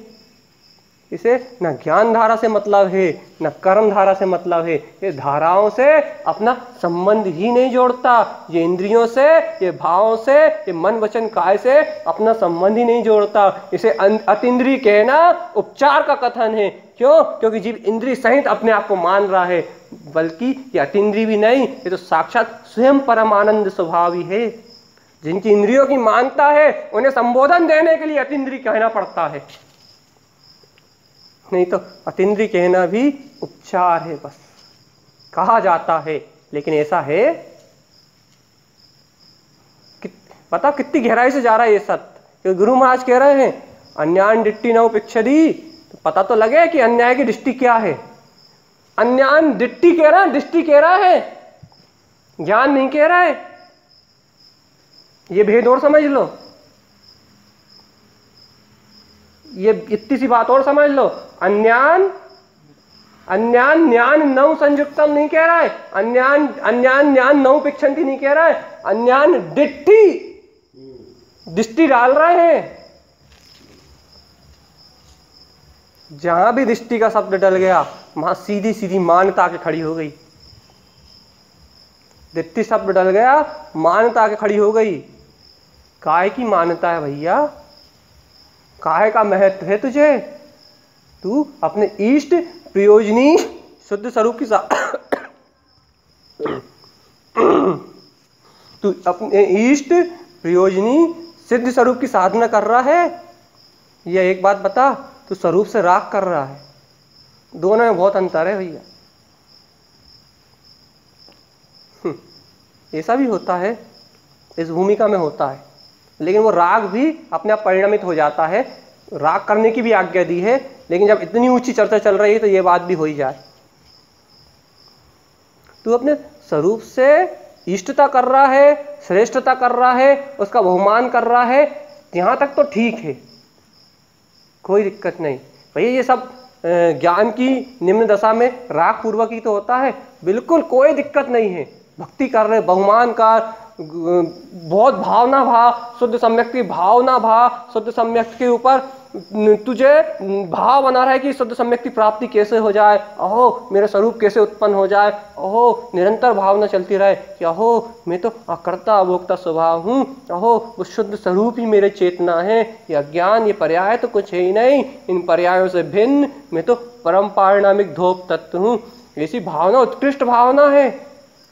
इसे न ज्ञान धारा से मतलब है न कर्म धारा से मतलब है। ये धाराओं से अपना संबंध ही नहीं जोड़ता, ये इंद्रियों से, ये भावों से, ये मन वचन काय से अपना संबंध ही नहीं जोड़ता। इसे अतीन्द्रिय कहना उपचार का कथन है। क्यों? क्योंकि जीव इंद्रिय सहित अपने आप को मान रहा है, बल्कि ये अतीन्द्रिय भी नहीं, ये तो साक्षात स्वयं परमानंद स्वभाव ही है। जिनकी इंद्रियों की मानता है उन्हें संबोधन देने के लिए अतीन्द्रिय कहना पड़ता है, नहीं तो अतीन्द्रिय कहना भी उपचार है, बस कहा जाता है। लेकिन ऐसा है पता कितनी गहराई से जा रहा है ये सत्य। क्योंकि गुरु महाराज कह रहे हैं अन्यान दिट्टि न उपेक्षति, तो पता तो लगे कि अन्याय की दृष्टि क्या है। अन्यान दिट्टि कह रहा है, दृष्टि कह रहा है, ज्ञान नहीं कह रहा है। ये भेद और समझ लो, ये इतनी सी बात और समझ लो। अन्यान ज्ञान नौ संयुक्तम नहीं कह रहा है, अन्यान ज्ञान नौ पिक्षंती नहीं कह रहा है, अन्यान दिट्टि दृष्टि डाल रहे हैं। जहां भी दृष्टि का शब्द डल गया वहां सीधी सीधी मान्यता के खड़ी हो गई। दृष्टि शब्द डल गया, मान्यता के खड़ी हो गई। काय की मान्यता है भैया? काय का महत्व है तुझे? तू अपने इष्ट प्रयोजनी शुद्ध स्वरूप की तू अपने इष्ट प्रयोजनी सिद्ध स्वरूप की साधना कर रहा है, या एक बात बता, तू स्वरूप से राग कर रहा है? दोनों में बहुत अंतर है भैया। ऐसा भी होता है, इस भूमिका में होता है, लेकिन वो राग भी अपने आप परिणमित हो जाता है। राग करने की भी आज्ञा दी है, लेकिन जब इतनी ऊंची चर्चा चल रही है तो ये बात भी हो ही जाए। तू अपने स्वरूप से इष्टता कर रहा है, श्रेष्ठता कर रहा है, उसका बहुमान कर रहा है, यहां तक तो ठीक है, कोई दिक्कत नहीं भैया। ये सब ज्ञान की निम्न दशा में राग पूर्वक ही तो होता है, बिल्कुल कोई दिक्कत नहीं है। भक्ति कर रहे, बहुमान का बहुत भावना भाव, शुद्ध सम्यक की भावना भाव, शुद्ध सम्यक के ऊपर तुझे भाव बना रहा है कि शुद्ध सम्यक की प्राप्ति कैसे हो जाए, अहो मेरा स्वरूप कैसे उत्पन्न हो जाए, अहो निरंतर भावना चलती रहे कि अहो मैं तो अकर्ता अभोक्ता स्वभाव हूँ, अहो वो शुद्ध स्वरूप ही मेरे चेतना है, ये अज्ञान ये पर्याय तो कुछ है ही नहीं, इन पर्यायों से भिन्न मैं तो परम पारिणामिक धोप तत्व हूँ। ऐसी भावना उत्कृष्ट भावना है,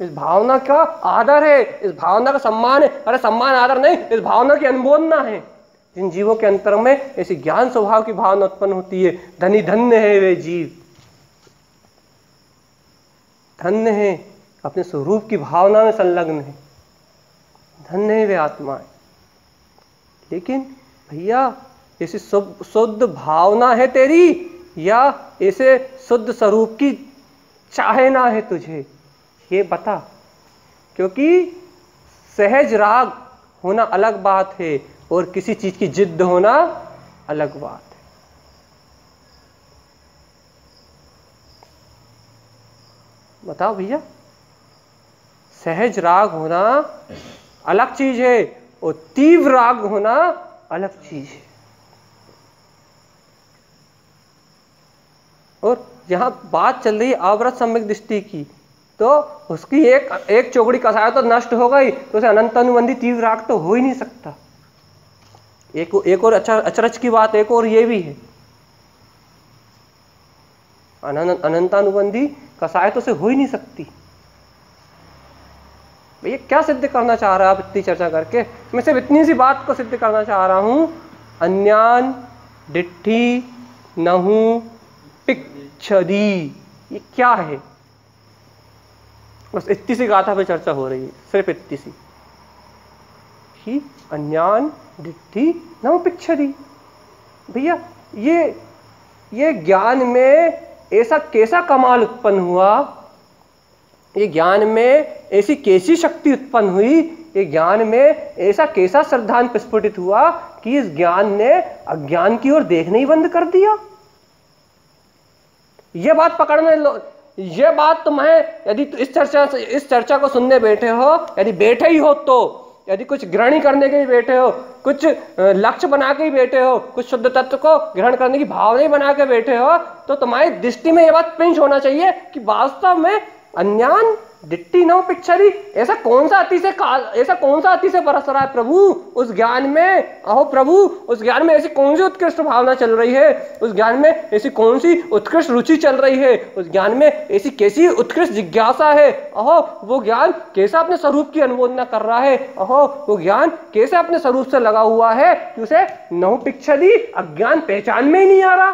इस भावना का आदर है, इस भावना का सम्मान है। अरे सम्मान आदर नहीं, इस भावना की अनुमोदना है। जिन जीवों के अंतर में ऐसी ज्ञान स्वभाव की भावना उत्पन्न होती है, धनी धन्य है वे जीव, धन्य है अपने स्वरूप की भावना में संलग्न है, धन्य है वे आत्माएं। लेकिन भैया ऐसी शुद्ध भावना है तेरी, या ऐसे शुद्ध स्वरूप की चाहना है तुझे, ये बता। क्योंकि सहज राग होना अलग बात है और किसी चीज की जिद्द होना अलग बात है। बताओ भैया, सहज राग होना अलग चीज है और तीव्र राग होना अलग चीज है। और यहां बात चल रही है अवृत सम्यक दृष्टि की, तो उसकी एक चौकड़ी कसाय तो नष्ट हो गई, तो उसे अनंत अनुबंधी तीव्र राग तो हो ही नहीं सकता। एक और अच्छा अचरज की बात एक और ये भी है, अनंतानुबंधी कसाय तो से हो ही नहीं सकती। भैया क्या सिद्ध करना चाह रहा है आप इतनी चर्चा करके? मैं सिर्फ इतनी सी बात को सिद्ध करना चाह रहा हूं, अन्यान डिट्ठी नहु पिक्षदी, ये क्या है? बस इतनी सी गाथा पे चर्चा हो रही है, सिर्फ इतनी सी कि अन्यान डिट्ठी नहु पिक्षदी। भैया ये ज्ञान में ऐसा कैसा कमाल उत्पन्न हुआ, ये ज्ञान में ऐसी कैसी शक्ति उत्पन्न हुई, ये ज्ञान में ऐसा कैसा श्रद्धान प्रस्फुटित हुआ कि इस ज्ञान ने अज्ञान की ओर देखना ही बंद कर दिया। ये बात पकड़ने लो, ये बात तुम्हें, यदि इस चर्चा को सुनने बैठे हो, यदि बैठे ही हो तो यदि कुछ ग्रहण ही करने के ही बैठे हो, कुछ लक्ष्य बना के ही बैठे हो, कुछ शुद्ध तत्व को ग्रहण करने की भावना ही बना के बैठे हो, तो तुम्हारी दृष्टि में यह बात पिंच होना चाहिए कि वास्तव में अज्ञान दिट्टी नौ पिक्चरी, ऐसा कौन सा अति से बरस रहा है प्रभु उस ज्ञान में। अहो प्रभु, उस ज्ञान में ऐसी कौन सी उत्कृष्ट भावना चल रही है, उस ज्ञान में ऐसी कौन सी उत्कृष्ट रुचि चल रही है, उस ज्ञान में ऐसी कैसी उत्कृष्ट जिज्ञासा है। अहो वो ज्ञान कैसा अपने स्वरूप की अनुमोदना कर रहा है, अहो वो ज्ञान कैसे अपने स्वरूप से लगा हुआ है कि उसे नौ पिक्चरी अज्ञान पहचान में ही नहीं आ रहा।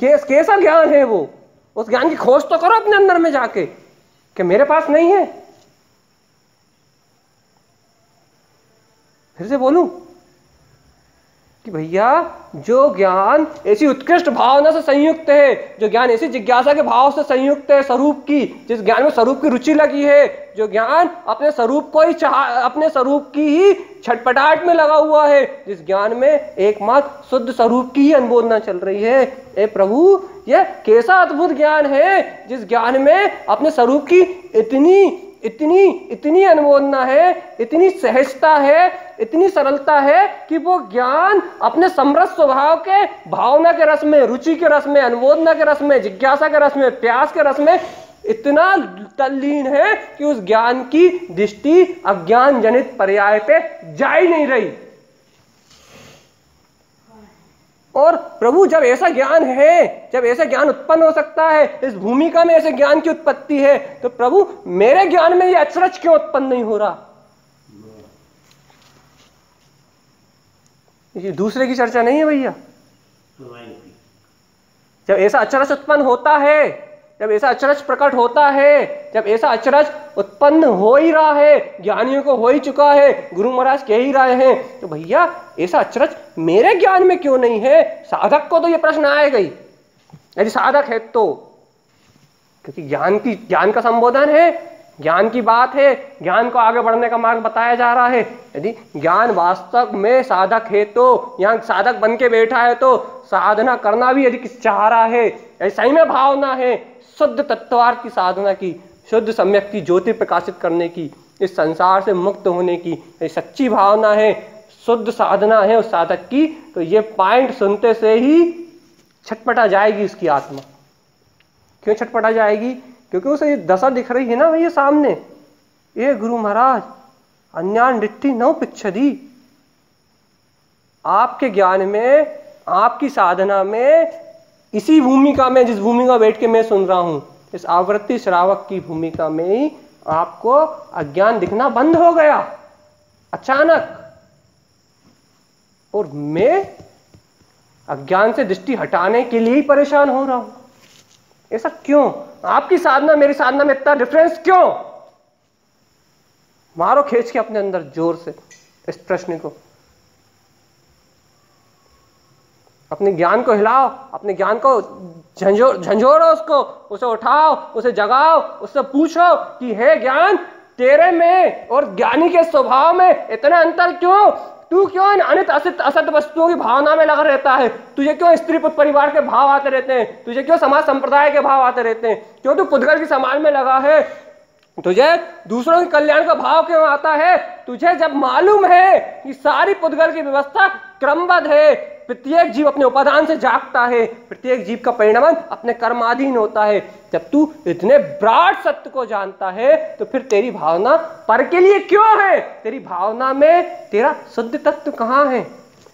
कैसा ज्ञान है वो, उस ज्ञान की खोज तो करो अपने अंदर में जाके कि मेरे पास नहीं है। फिर से बोलूं कि भैया जो ज्ञान ऐसी उत्कृष्ट भावना से संयुक्त है, जो ज्ञान ऐसी जिज्ञासा के भाव से संयुक्त है स्वरूप की, जिस ज्ञान में स्वरूप की रुचि लगी है, जो ज्ञान अपने स्वरूप को ही अपने स्वरूप की ही छटपटाहट में लगा हुआ है, जिस ज्ञान में एकमात्र शुद्ध स्वरूप की ही अनुमोदना चल रही है। ए प्रभु, यह कैसा अद्भुत ज्ञान है जिस ज्ञान में अपने स्वरूप की इतनी अनुमोदना है, इतनी सहजता है, इतनी सरलता है कि वो ज्ञान अपने समरस स्वभाव के भावना के रस में, रुचि के रस में, अनुमोदना के रस में, जिज्ञासा के रस में, प्यास के रस में इतना तल्लीन है कि उस ज्ञान की दृष्टि अज्ञान जनित पर्याय पे जा ही नहीं रही। और प्रभु जब ऐसा ज्ञान है, जब ऐसा ज्ञान उत्पन्न हो सकता है, इस भूमिका में ऐसे ज्ञान की उत्पत्ति है, तो प्रभु मेरे ज्ञान में ये अचरज क्यों उत्पन्न नहीं हो रहा? ये दूसरे की चर्चा नहीं है भैया। जब ऐसा अचरज उत्पन्न होता है, जब ऐसा अचरज प्रकट होता है, जब ऐसा अचरज उत्पन्न हो ही रहा है, ज्ञानियों को हो ही चुका है, गुरु महाराज कह ही रहे हैं, तो भैया ऐसा अचरज मेरे ज्ञान में क्यों नहीं है? साधक को तो ये प्रश्न आएगा ही, यदि साधक है तो, क्योंकि ज्ञान का संबोधन है, ज्ञान की बात है, ज्ञान को आगे बढ़ने का मार्ग बताया जा रहा है। यदि ज्ञान वास्तव में साधक है तो, यहाँ साधक बन के बैठा है तो साधना करना भी यदि किसी चाह रहा है, ऐसा ही में भावना है शुद्ध तत्वार्थ की साधना की, शुद्ध सम्यक की ज्योति प्रकाशित करने की, इस संसार से मुक्त होने की, ये सच्ची भावना है, शुद्ध साधना है उस साधक की, तो ये पॉइंट सुनते से ही छटपटा जाएगी उसकी आत्मा। क्यों छटपटा जाएगी? क्योंकि उसे ये दशा दिख रही है ना भैया सामने, ये गुरु महाराज अज्ञान डिट्ठी नौ पिच्छदी। आपके ज्ञान में, आपकी साधना में, इसी भूमिका में, जिस भूमिका बैठ के मैं सुन रहा हूं, इस आवृत्ति श्रावक की भूमिका में ही आपको अज्ञान दिखना बंद हो गया अचानक, और मैं अज्ञान से दृष्टि हटाने के लिए ही परेशान हो रहा हूं। ऐसा क्यों? आपकी साधना मेरी साधना में इतना डिफरेंस क्यों? मारो खींच के अपने अंदर जोर से इस प्रश्न को, अपने ज्ञान को हिलाओ, अपने ज्ञान को झंझोड़ो, उसको, उसे उठाओ, उसे जगाओ, उससे पूछो कि हे ज्ञान, तेरे में और ज्ञानी के स्वभाव में इतना अंतर क्यों? तू क्यों इन अनित असत वस्तुओं की भावना में लगा रहता है? तुझे क्यों स्त्री पुत्र परिवार के भाव आते रहते हैं? तुझे क्यों समाज संप्रदाय के भाव आते रहते हैं? क्यों तू पुद्गल की समाज में लगा है? तुझे दूसरों के कल्याण का भाव क्यों आता है? तुझे जब मालूम है कि सारी पुद्गल की व्यवस्था क्रमबद्ध है, प्रत्येक जीव अपने उपादान से जागता है, प्रत्येक जीव का परिणाम अपने कर्माधीन होता है, जब तू इतने ब्रॉड सत्य को जानता है तो फिर तेरी भावना पर के लिए क्यों है? तेरी भावना में तेरा शुद्ध तत्व कहाँ है?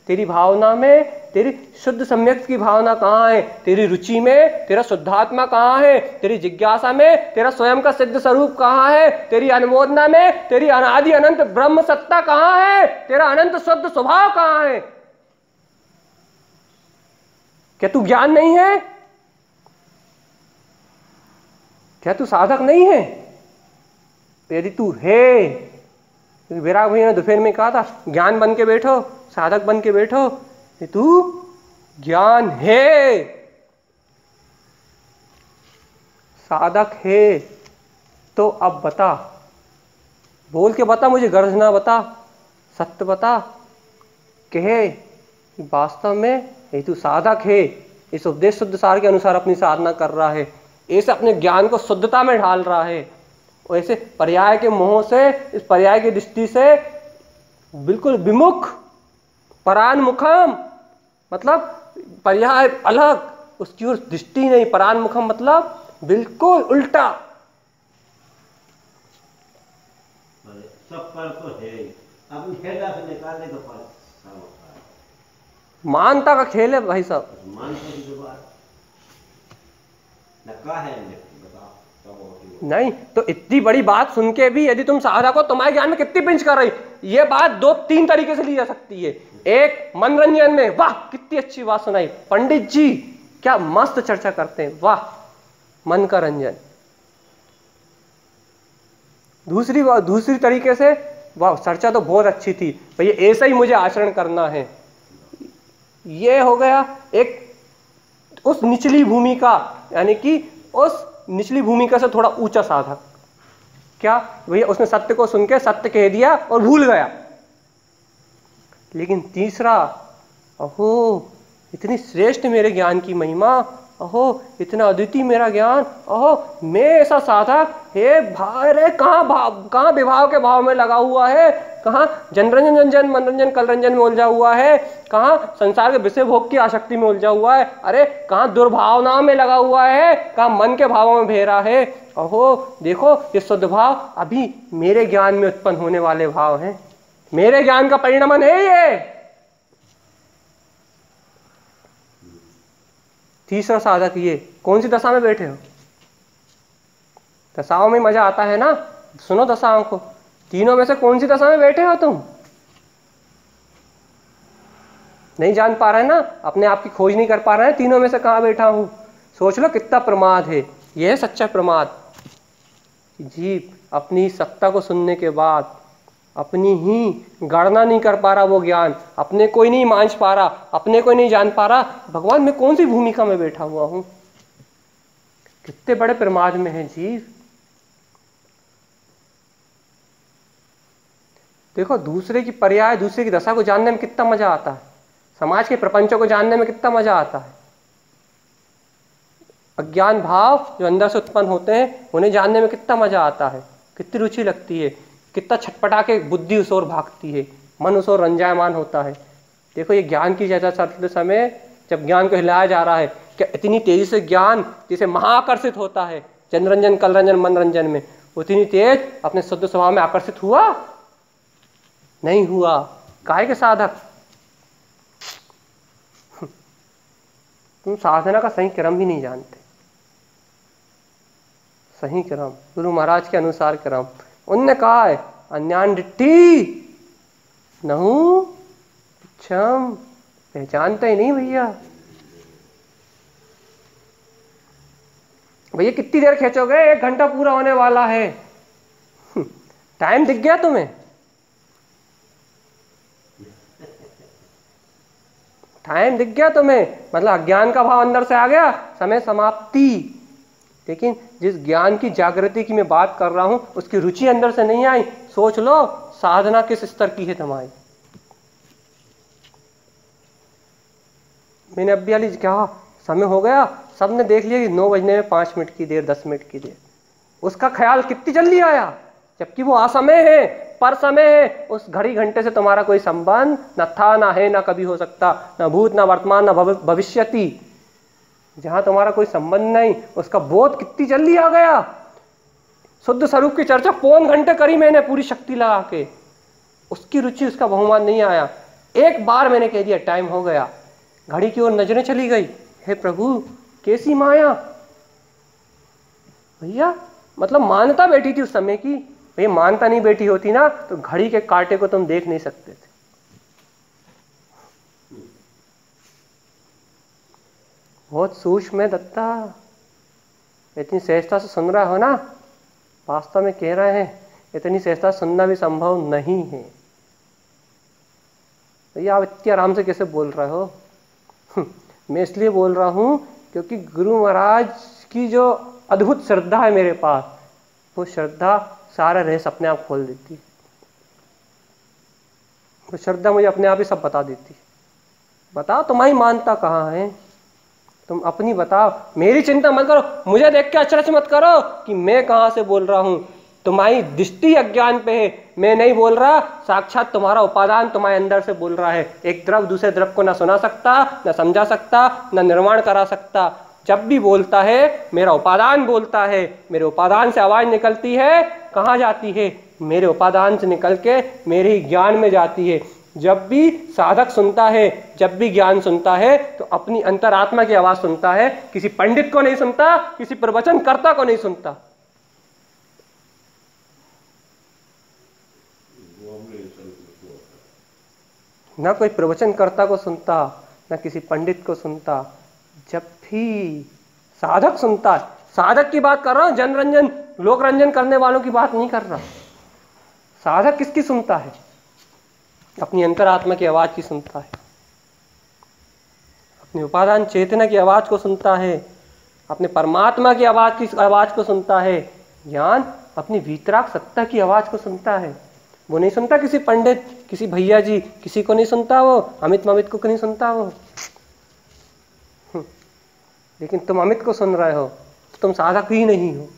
तेरी भावना में तेरी शुद्ध सम्यक की भावना कहाँ है? तेरी रुचि में तेरा शुद्धात्मा कहाँ है? तेरी जिज्ञासा में तेरा स्वयं का सिद्ध स्वरूप कहाँ है? तेरी अनुमोदना में तेरी अनादि अनंत ब्रह्म सत्ता कहाँ है? तेरा अनंत शुद्ध स्वभाव कहाँ है? क्या तू ज्ञान नहीं है? क्या तू साधक नहीं है? तो यदि तू है, विराग भैया ने दोपहर में कहा था, ज्ञान बन के बैठो, साधक बन के बैठो, तू ज्ञान है, साधक है, तो अब बता, बोल के बता, मुझे गर्ज ना बता, सत्य बता, कहे कि वास्तव में ये तू साधक है, इस उपदेश शुद्ध सार के अनुसार अपनी साधना कर रहा है, ऐसे अपने ज्ञान को शुद्धता में ढाल रहा है, वैसे पर्याय के मोह से, इस पर्याय की दृष्टि से बिल्कुल विमुख, परान्मुखम मतलब पर्याय अलग, उसकी ओर दृष्टि नहीं। परान्मुखम मतलब बिल्कुल उल्टा। सब पर तो है, अब खेला से निकालने का पर मानता का खेल है भाई साहब। मानते की जो बात नक्का है, बताओ नहीं तो इतनी बड़ी बात सुन के भी यदि तुम साधक हो, तुम्हारे ज्ञान में कितनी पिंच कर रही, ये बात दो तीन तरीके से ली जा सकती है। एक, मनोरंजन में, वाह कितनी अच्छी बात सुनाई, पंडित जी क्या मस्त चर्चा करते हैं, वाह मन का रंजन। दूसरी तरीके से, वाह चर्चा तो बहुत अच्छी थी भैया, ऐसा ही मुझे आचरण करना है। ये हो गया एक उस निचली भूमिका, यानी कि उस निचली भूमिका से थोड़ा ऊंचा साधक। क्या भैया, उसने सत्य को सुन के सत्य कह दिया और भूल गया। लेकिन तीसरा, अहो इतनी श्रेष्ठ मेरे ज्ञान की महिमा, अहो इतना अद्वितीय मेरा ज्ञान, अहो मैं ऐसा साधक, हे भाई रे कहाँ विभाव के भाव में लगा हुआ है, कहाँ जनरंजन रंजन मनोरंजन कलरंजन में उलझा हुआ है, कहाँ संसार के विषय भोग की आसक्ति में उलझा हुआ है, अरे कहाँ दुर्भावना में लगा हुआ है, कहाँ मन के भावों में भेरा है। अहो देखो ये शुद्ध भाव अभी मेरे ज्ञान में उत्पन्न होने वाले भाव हैं, मेरे ज्ञान का परिणमन है ये। तीसरा साधक, ये कौन सी दशा में बैठे हो? दशाओं में मजा आता है ना, सुनो दशाओं को, तीनों में से कौन सी दशा में बैठे हो तुम? नहीं जान पा रहे ना, अपने आप की खोज नहीं कर पा रहे हैं, तीनों में से कहां बैठा हूं। सोच लो कितना प्रमाद है, यह है सच्चा प्रमाद। जीव अपनी सत्ता को सुनने के बाद अपनी ही गणना नहीं कर पा रहा, वो ज्ञान अपने कोई नहीं मांझ पा रहा, अपने कोई नहीं जान पा रहा, भगवान मैं कौन सी भूमिका में बैठा हुआ हूं, कितने बड़े प्रमाद में है जीव। देखो दूसरे की पर्याय, दूसरे की दशा को जानने में कितना मजा आता है, समाज के प्रपंचों को जानने में कितना मजा आता है। अज्ञान भाव जो अंदर से उत्पन्न होते हैं उन्हें जानने में कितना मजा आता है, कितनी रुचि लगती है, कितना छटपटा के बुद्धि उस ओर भागती है, मन उस ओर रंजायमान होता है। देखो ये ज्ञान की जैसा चलते समय जब ज्ञान को हिलाया जा रहा है, क्या इतनी तेजी से ज्ञान जिसे महाआकर्षित होता है जनरंजन कलरंजन मनोरंजन में, उतनी तेज अपने शुद्ध स्वभाव में आकर्षित हुआ नहीं हुआ। काहे के साधक, तुम साधना का सही क्रम भी नहीं जानते, सही क्रम गुरु महाराज के अनुसार क्रम। उनने कहा है अन्यान डिट्टी नहु क्षम, पहचानते ही नहीं भैया। भैया कितनी देर खींचोगे, 1 घंटा पूरा होने वाला है, टाइम दिख गया तुम्हें? टाइम दिख गया तुम्हें, मतलब अज्ञान का भाव अंदर से आ गया, समय समाप्ति। लेकिन जिस ज्ञान की जागृति की मैं बात कर रहा हूं उसकी रुचि अंदर से नहीं आई। सोच लो साधना किस स्तर की है तुम्हारी। मैंने अभी वाली कहा समय हो गया, सबने देख लिया कि 9 बजने में 5 मिनट की देर, 10 मिनट की देर, उसका ख्याल कितनी जल्दी आया, जबकि वो असमय है, पर समय है। उस घड़ी घंटे से तुम्हारा कोई संबंध न था, ना है, ना कभी हो सकता, न भूत, न वर्तमान, न भविष्यति। जहां तुम्हारा कोई संबंध नहीं, उसका बोध कितनी जल्दी आ गया। शुद्ध स्वरूप की चर्चा 1.25 घंटे करी मैंने पूरी शक्ति लगा के, उसकी रुचि, उसका बहुमान नहीं आया। एक बार मैंने कह दिया टाइम हो गया, घड़ी की ओर नजरें चली गई, हे प्रभु कैसी माया भैया। मतलब मान्यता बैठी थी उस समय की, भैया मानता नहीं बैठी होती ना तो घड़ी के कांटे को तुम देख नहीं सकते थे। बहुत सूक्ष्म है दत्ता, इतनी सहजता से सुन रहा हो ना, वास्तव में कह रहे हैं इतनी सहजता सुनना भी संभव नहीं है। भैया आप इतनी आराम से कैसे बोल रहे हो? मैं इसलिए बोल रहा हूं क्योंकि गुरु महाराज की जो अद्भुत श्रद्धा है मेरे पास, वो श्रद्धा सारा रहस्य अपने आप खोल देती है। वो श्रद्धा मुझे अपने आप ही सब बता देती है। बताओ तुम्हारी मानता कहाँ है, तुम अपनी बताओ, मेरी चिंता मत करो, मुझे देख के अचरज मत करो कि मैं कहाँ से बोल रहा हूँ। तुम्हारी दृष्टि अज्ञान पे है। मैं नहीं बोल रहा, साक्षात तुम्हारा उपादान तुम्हारे अंदर से बोल रहा है। एक द्रव दूसरे द्रव को ना सुना सकता, ना समझा सकता, ना निर्माण करा सकता। जब भी बोलता है मेरा उपादान बोलता है, मेरे उपादान से आवाज निकलती है, कहाँ जाती है? मेरे उपादान से निकल के मेरे ज्ञान में जाती है। जब भी साधक सुनता है, जब भी ज्ञान सुनता है, तो अपनी अंतरात्मा की आवाज सुनता है, किसी पंडित को नहीं सुनता, किसी प्रवचनकर्ता को नहीं सुनता। ना कोई प्रवचनकर्ता को सुनता, ना किसी पंडित को सुनता। जब भी साधक सुनता है, साधक की बात कर रहा हूं, जनरंजन लोक रंजन करने वालों की बात नहीं कर रहा। साधक किसकी सुनता है? अपनी अंतरात्मा की आवाज की सुनता है, अपनी उपादान चेतना की आवाज को सुनता है, अपने परमात्मा की आवाज को सुनता है। ज्ञान अपनी वीतराग सत्ता की आवाज को सुनता है। वो नहीं सुनता किसी पंडित, किसी भैया जी, किसी को नहीं सुनता, वो अमित ममित को नहीं सुनता वो। लेकिन तुम अमित को सुन रहे हो तो तुम साधक ही नहीं हो।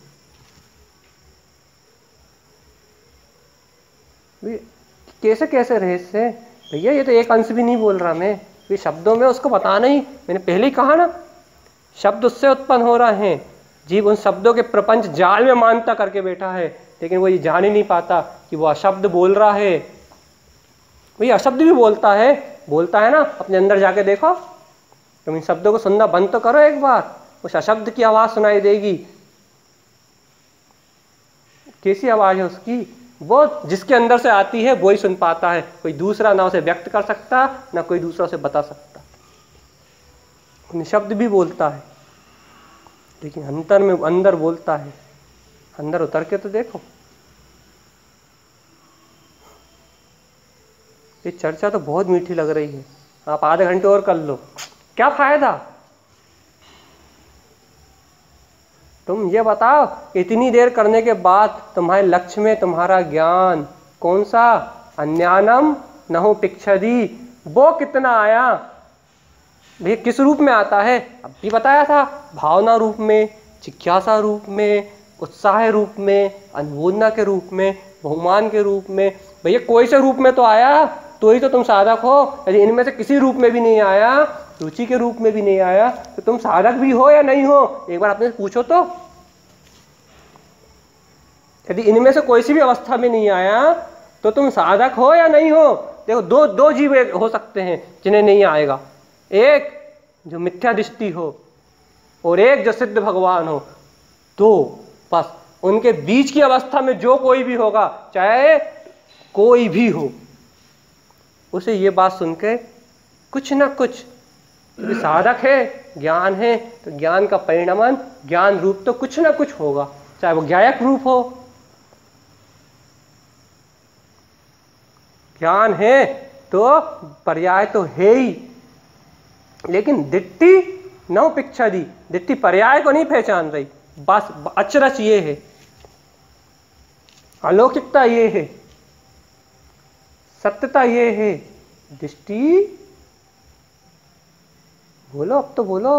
कैसे कैसे रहस्य भैया, ये तो एक अंश भी नहीं बोल रहा मैं, ये शब्दों में उसको बताना ही, मैंने पहले ही कहा ना, शब्द उससे उत्पन्न हो रहे हैं। जीव उन शब्दों के प्रपंच जाल में मानता करके बैठा है, लेकिन वो ये जान ही नहीं पाता कि वो अशब्द बोल रहा है। वही अशब्द भी बोलता है ना। अपने अंदर जाके देखो, तुम इन शब्दों को सुनना बंद तो करो एक बार, उस अशब्द की आवाज सुनाई देगी। कैसी आवाज है उसकी? वो जिसके अंदर से आती है वो ही सुन पाता है। कोई दूसरा ना उसे व्यक्त कर सकता, ना कोई दूसरा उसे बता सकता। निशब्द भी बोलता है, लेकिन अंदर बोलता है। अंदर उतर के तो देखो। ये चर्चा तो बहुत मीठी लग रही है, आप आधे घंटे और कर लो, क्या फायदा? तुम ये बताओ, इतनी देर करने के बाद तुम्हारे लक्ष्य में तुम्हारा ज्ञान कौन सा? अन्यानम नहु पिक्षदी, वो कितना आया? भैया किस रूप में आता है? अब भी बताया था, भावना रूप में, जिज्ञासा रूप में, उत्साह रूप में, अनुमोदना के रूप में, बहुमान के रूप में। भैया कोई से रूप में तो आया, तो ही तो तुम साधक हो। यदि इनमें से किसी रूप में भी नहीं आया, रुचि के रूप में भी नहीं आया, तो तुम साधक भी हो या नहीं हो? एक बार अपने से पूछो तो। यदि इनमें से कोई सी भी अवस्था में नहीं आया, तो तुम साधक हो या नहीं हो? देखो, दो जीव हो सकते हैं जिन्हें नहीं आएगा। एक जो मिथ्या दृष्टि हो और एक जो सिद्ध भगवान हो। तो बस उनके बीच की अवस्था में जो कोई भी होगा, चाहे कोई भी हो, उसे ये बात सुन के कुछ ना कुछ, क्योंकि साधक है, ज्ञान है, तो ज्ञान का परिणामन, ज्ञान रूप तो कुछ ना कुछ होगा, चाहे वो ज्ञायक रूप हो। ज्ञान है तो पर्याय तो है ही, लेकिन दिट्टी नौ पिक्षादी, दिट्टी पर्याय को नहीं पहचान रही। बस अचरज ये है, अलौकिकता ये है, सत्यता ये है। दृष्टि बोलो, अब तो बोलो।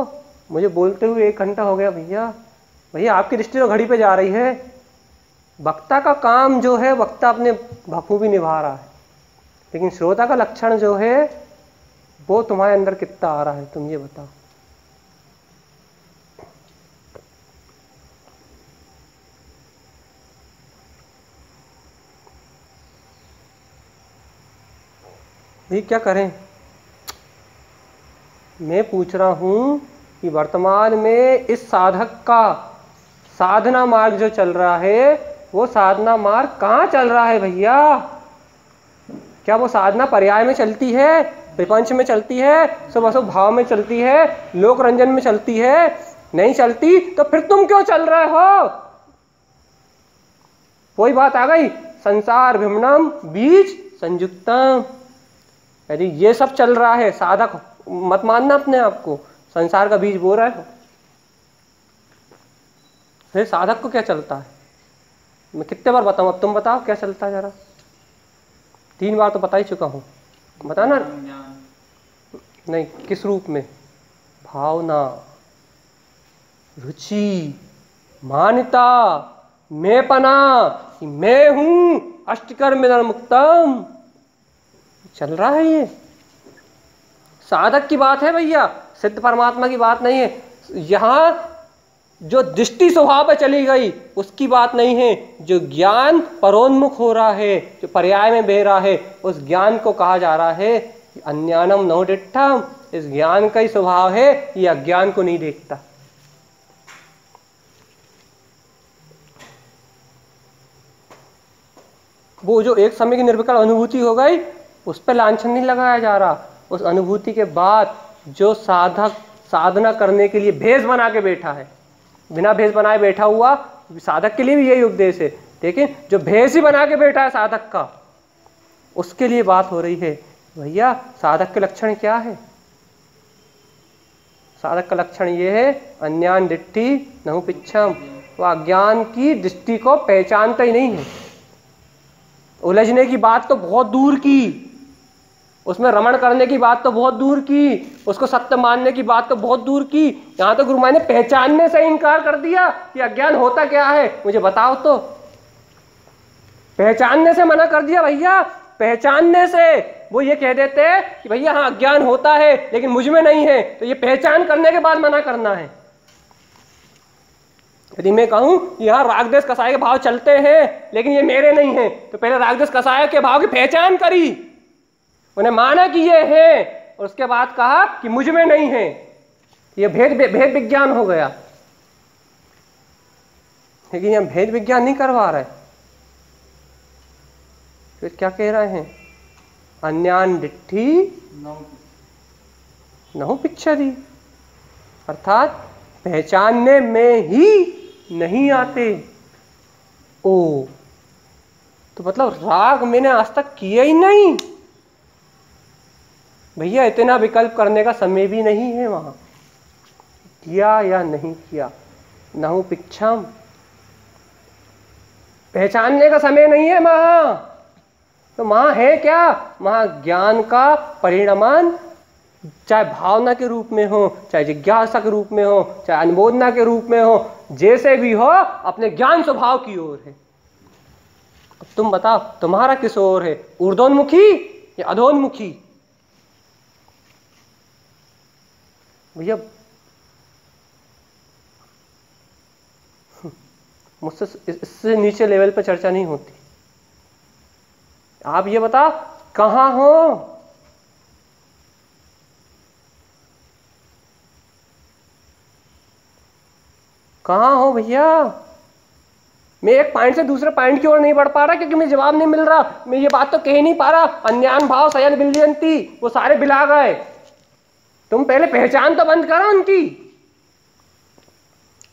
मुझे बोलते हुए 1 घंटा हो गया भैया। भैया आपकी दृष्टि तो घड़ी पे जा रही है। वक्ता का काम जो है, वक्ता अपने बखूबी निभा रहा है, लेकिन श्रोता का लक्षण जो है वो तुम्हारे अंदर कितना आ रहा है, तुम ये बताओ। ये क्या करें? मैं पूछ रहा हूं कि वर्तमान में इस साधक का साधना मार्ग जो चल रहा है, वो साधना मार्ग कहाँ चल रहा है भैया? क्या वो साधना पर्याय में चलती है, प्रपंच में चलती है, शुभ अशुभ भाव में चलती है, लोक रंजन में चलती है? नहीं चलती तो फिर तुम क्यों चल रहे हो? वही बात आ गई, संसार विमणम बीज संयुक्तम। यदि ये सब चल रहा है, साधक मत मानना अपने आप को, संसार का बीज बो रहे हो। फिर साधक को क्या चलता है? मैं कितने बार बताऊं, अब तुम बताओ क्या चलता है जरा। 3 बार तो बता ही चुका हूं, बताना। नहीं, किस रूप में? भावना, रुचि, मान्यता, मैंपना, कि मैं हूं अष्टकर्म मुक्तम, चल रहा है ये साधक की बात है भैया, सिद्ध परमात्मा की बात नहीं है। यहां जो दृष्टि स्वभाव पे चली गई उसकी बात नहीं है, जो ज्ञान परोन्मुख हो रहा है, जो पर्याय में बह रहा है, उस ज्ञान को कहा जा रहा है अन्यानम नवडिठम। इस ज्ञान का ही स्वभाव है, ये अज्ञान को नहीं देखता। वो जो एक समय की निर्विकल्प अनुभूति हो गई उस पर लांछन नहीं लगाया जा रहा। उस अनुभूति के बाद जो साधक साधना करने के लिए भेष बना के बैठा है, बिना भेष बनाए बैठा हुआ, साधक के लिए भी यही उपदेश है, लेकिन जो भेष ही बना के बैठा है साधक का, उसके लिए बात हो रही है। भैया साधक के लक्षण क्या है? साधक का लक्षण ये है अन्यान दिट्ठी नहु पिच्छम। वह अज्ञान की दृष्टि को पहचानता ही नहीं है। उलझने की बात तो बहुत दूर की, उसमें रमण करने की बात तो बहुत दूर की, उसको सत्य मानने की बात तो बहुत दूर की। यहां तो गुरु माँ ने पहचानने से इनकार कर दिया कि अज्ञान होता क्या है, मुझे बताओ तो। पहचानने से मना कर दिया भैया। पहचानने से वो ये कह देते हैं कि भैया हाँ अज्ञान होता है लेकिन मुझ में नहीं है, तो ये पहचान करने के बाद मना करना है। यदि मैं कहूं यहाँ राग द्वेष कसाय के भाव चलते हैं लेकिन ये मेरे नहीं है, तो पहले राग द्वेष कसाय के भाव की पहचान करी, उन्हें माना कि ये है, और उसके बाद कहा कि मुझ में नहीं है। ये भेद विज्ञान हो गया। लेकिन यह भेद विज्ञान नहीं करवा रहे, फिर क्या कह रहे हैं? अन्यान दिट्ठी नहु पिच्छति, अर्थात पहचानने में ही नहीं आते। ओ, तो मतलब राग मैंने आज तक किया ही नहीं भैया। इतना विकल्प करने का समय भी नहीं है वहां, किया या नहीं किया। नहु पिच्छम, पहचानने का समय नहीं है वहां। तो वहां है क्या? वहां ज्ञान का परिणामान, चाहे भावना के रूप में हो, चाहे जिज्ञासा के रूप में हो, चाहे अनुमोदना के रूप में हो, जैसे भी हो, अपने ज्ञान स्वभाव की ओर है। अब तुम बताओ तुम्हारा किस ओर है, ऊर्ध्वोन्मुखी या अधोन्मुखी? भैया मुझसे इससे नीचे लेवल पर चर्चा नहीं होती। आप ये बताओ कहां हो? कहां हो भैया? मैं एक पॉइंट से दूसरे पॉइंट की ओर नहीं बढ़ पा रहा क्योंकि मुझे जवाब नहीं मिल रहा। मैं ये बात तो कह नहीं पा रहा अन्यान भाव सयल बिल्यंती, वो सारे बिला गए। तुम पहले पहचान तो बंद करो उनकी।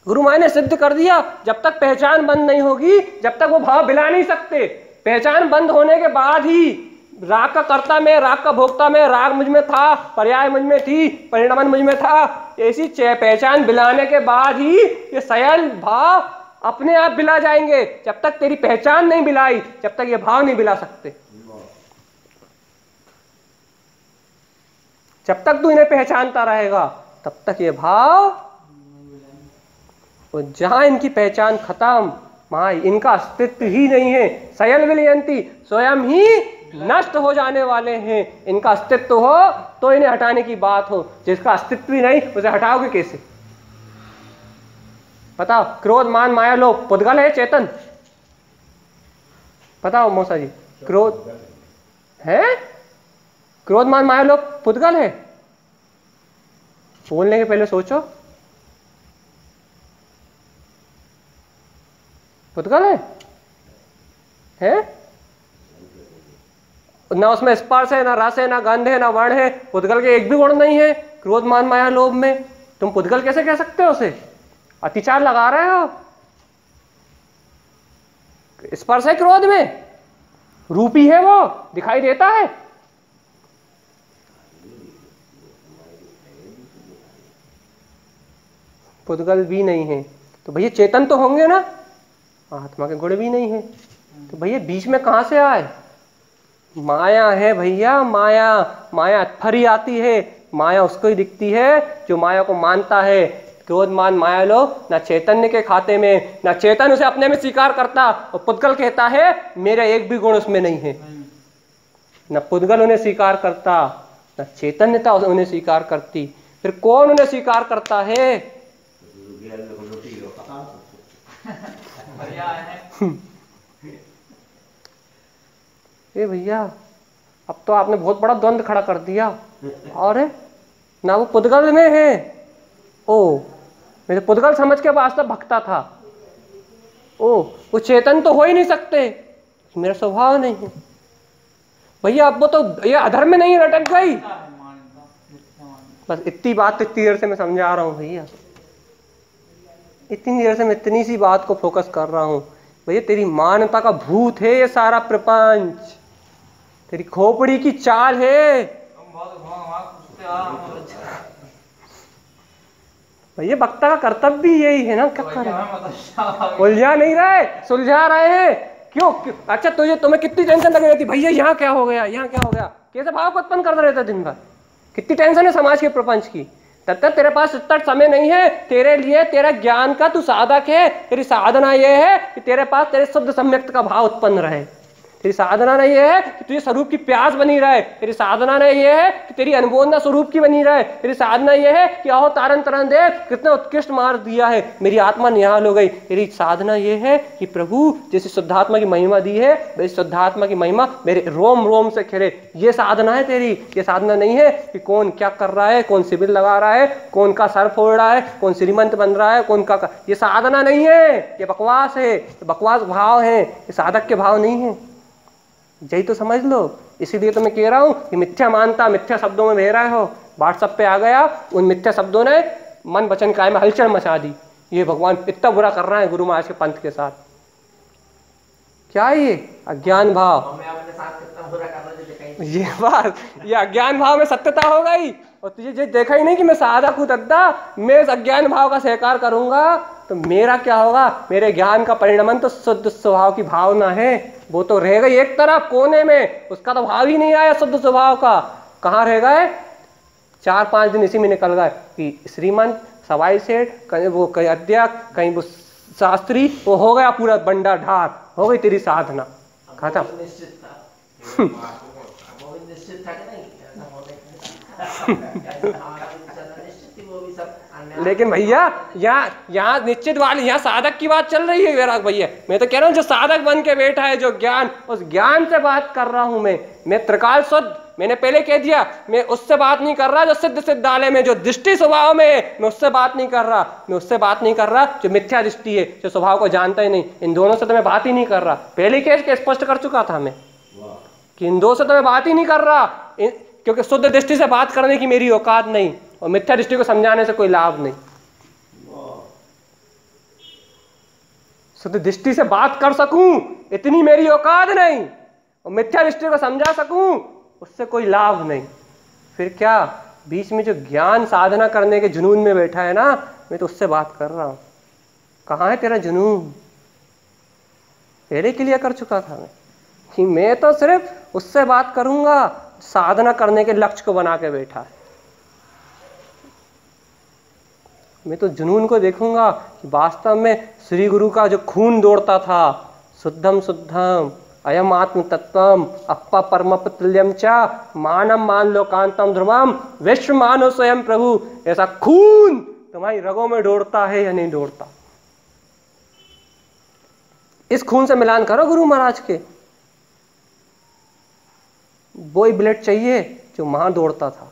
गुरु माँ ने सिद्ध कर दिया जब तक पहचान बंद नहीं होगी जब तक वो भाव बिला नहीं सकते। पहचान बंद होने के बाद ही राग का कर्ता में, राग का भोक्ता में, राग मुझ में था, पर्याय मुझ में थी, परिणाम मुझ में था, ऐसी पहचान बिलाने के बाद ही ये सयल भाव अपने आप बिला जाएंगे। जब तक तेरी पहचान नहीं बिलाई जब तक ये भाव नहीं बिला सकते। जब तक तू इन्हें पहचानता रहेगा तब तक ये भाव, और जहां इनकी पहचान खत्म वहां इनका अस्तित्व ही नहीं है। सयल विलयंती, स्वयं ही नष्ट हो जाने वाले हैं। इनका अस्तित्व हो तो इन्हें हटाने की बात हो, जिसका अस्तित्व ही नहीं उसे हटाओगे कैसे? बताओ, क्रोध मान माया लोभ पुद्गल है चेतन? बताओ मौसा जी, क्रोध है? क्रोध मान माया लोभ पुद्गल है? बोलने के पहले सोचो, पुद्गल है? ना उसमें स्पर्श है, ना रस है, ना गंध है, ना वर्ण है। पुद्गल के एक भी गुण नहीं है क्रोध मान माया लोभ में। तुम पुद्गल कैसे कह सकते हो उसे? अतिचार लगा रहे हो। स्पर्श है क्रोध में, रूपी है, वो दिखाई देता है। पुद्गल भी नहीं है तो भैया चेतन तो होंगे ना, आत्मा के गुण भी नहीं है तो भैया बीच में कहां से आए? माया है भैया, माया। माया फरी आती है, माया उसको ही दिखती है जो माया को मानता है। क्रोध मान माया लोभ ना चैतन्य के खाते में, ना चेतन उसे अपने में स्वीकार करता, और पुद्गल कहता है मेरा एक भी गुण उसमें नहीं है। ना पुद्गल उन्हें स्वीकार करता, ना चैतन्यता उन्हें स्वीकार करती, फिर कौन उन्हें स्वीकार करता है? बढ़िया है। ए भैया, अब तो आपने बहुत बड़ा द्वंद खड़ा कर दिया। और ना वो पुद्गल में है, ओ मैं तो पुद्गल समझ के वास्तव भक्ता था। ओ वो चेतन तो हो ही नहीं सकते, मेरा स्वभाव नहीं है। भैया अब वो तो ये अधर्म में नहीं लटक गई। बस इतनी बात तो इतनी देर से मैं समझा रहा हूँ भैया, इतनी देर से मैं इतनी सी बात को फोकस कर रहा हूँ। भैया तेरी मानवता का भूत है ये सारा प्रपंच, तेरी खोपड़ी की चाल है। भैया वक्ता का कर्तव्य भी यही है ना, क्या कर रहे? उलझा नहीं रहे, सुलझा रहे हैं। क्यों? अच्छा तुम्हें कितनी टेंशन लगी रहती भैया, यहाँ क्या हो गया, यहाँ क्या हो गया, कैसे भाव को उत्पन्न करता रहता दिन भर? कितनी टेंशन है समाज के प्रपंच की। तब तक तेरे पास इतना समय नहीं है तेरे लिए, तेरा ज्ञान का तू साधक है। तेरी साधना यह है कि तेरे पास तेरे शुद्ध सम्यक्त का भाव उत्पन्न रहे। तेरी साधना नहीं यह है कि तुझे स्वरूप की प्यास बनी रहे। तेरी साधना नहीं यह है कि तेरी अनुभवना स्वरूप की बनी रहे। तेरी साधना यह है कि आओ तारन तरन देव कितना उत्कृष्ट मार्ग दिया है, मेरी आत्मा निहाल हो गई। तेरी साधना यह है कि प्रभु जैसे शुद्धात्मा की महिमा दी है, वैसे शुद्धात्मा की महिमा मेरे रोम रोम से खिले। ये साधना है तेरी। ये साधना नहीं है कि कौन क्या कर रहा है, कौन शिविर लगा रहा है, कौन का सर फोड़ रहा है, कौन श्रीमंत बन रहा है, कौन का। ये साधना नहीं है, ये बकवास है, ये बकवास भाव है, ये साधक के भाव नहीं है। यही तो समझ लो। इसीलिए तो मैं कह रहा हूं कि मिथ्या मानता मिथ्या शब्दों में बह रहे हो। व्हाट्सएप पे आ गया, उन मिथ्या शब्दों ने मन वचन काय में हलचल मचा दी। ये भगवान इतना बुरा कर रहा है गुरु महाराज के पंथ के साथ। क्या है ये अज्ञान भाव? ये बात, ये अज्ञान भाव में सत्यता हो गई। और तुझे देखा ही नहीं कि मैं साधक हूं दद्दा, मैं इस अज्ञान भाव का स्वीकार करूंगा तो मेरा क्या होगा? मेरे ज्ञान का परिणमन तो शुद्ध स्वभाव की भावना है, वो तो रह गई एक तरफ कोने में, उसका तो भाव ही नहीं आया शुद्ध स्वभाव का। कहाँ रह गए? 4-5 दिन इसी में निकल गए कि श्रीमंत, सवाई सेठ, कहीं वो कहीं अध्यक्ष, कहीं वो शास्त्री, वो हो गया पूरा बंडा ढार, हो गई तेरी साधना खत्म। लेकिन भैया यहाँ निश्चित वाली, यहाँ साधक की बात चल रही है वैराग भैया। मैं तो कह रहा हूँ जो साधक बन के बैठा है, जो ज्ञान, उस ज्ञान से बात कर रहा हूँ मैं त्रिकाल शुद्ध। मैंने पहले कह दिया मैं उससे बात नहीं कर रहा जो सिद्ध सिद्धालय में जो दृष्टि स्वभाव में है, मैं उससे बात नहीं कर रहा। मैं उससे बात नहीं कर रहा जो मिथ्या दृष्टि है, जो स्वभाव को जानता ही नहीं। इन दोनों से तो मैं बात ही नहीं कर रहा। पहले कैसे स्पष्ट कर चुका था मैं कि इन दो से तो मैं बात ही नहीं कर रहा, क्योंकि शुद्ध दृष्टि से बात करने की मेरी औकात नहीं, और मिथ्या दृष्टि को समझाने से कोई लाभ नहीं। शुद्ध दृष्टि से बात कर सकूं इतनी मेरी औकात नहीं, और मिथ्या दृष्टि को समझा सकूं उससे कोई लाभ नहीं। फिर क्या बीच में जो ज्ञान साधना करने के जुनून में बैठा है ना, मैं तो उससे बात कर रहा हूं। कहाँ है तेरा जुनून? पहले क्लियर कर चुका था मैं कि मैं तो सिर्फ उससे बात करूंगा साधना करने के लक्ष्य को बना के बैठा है। मैं तो जुनून को देखूंगा कि वास्तव में श्री गुरु का जो खून दौड़ता था, शुद्धम शुद्धम अयम आत्म तत्वम अप्पा परम तुल्यम च मानम मान लोकांतम ध्रुवम विश्व मानो स्वयं प्रभु, ऐसा खून तुम्हारी रगों में दौड़ता है या नहीं दौड़ता? इस खून से मिलान करो गुरु महाराज के। वो ही ब्लड चाहिए जो वहां दौड़ता था,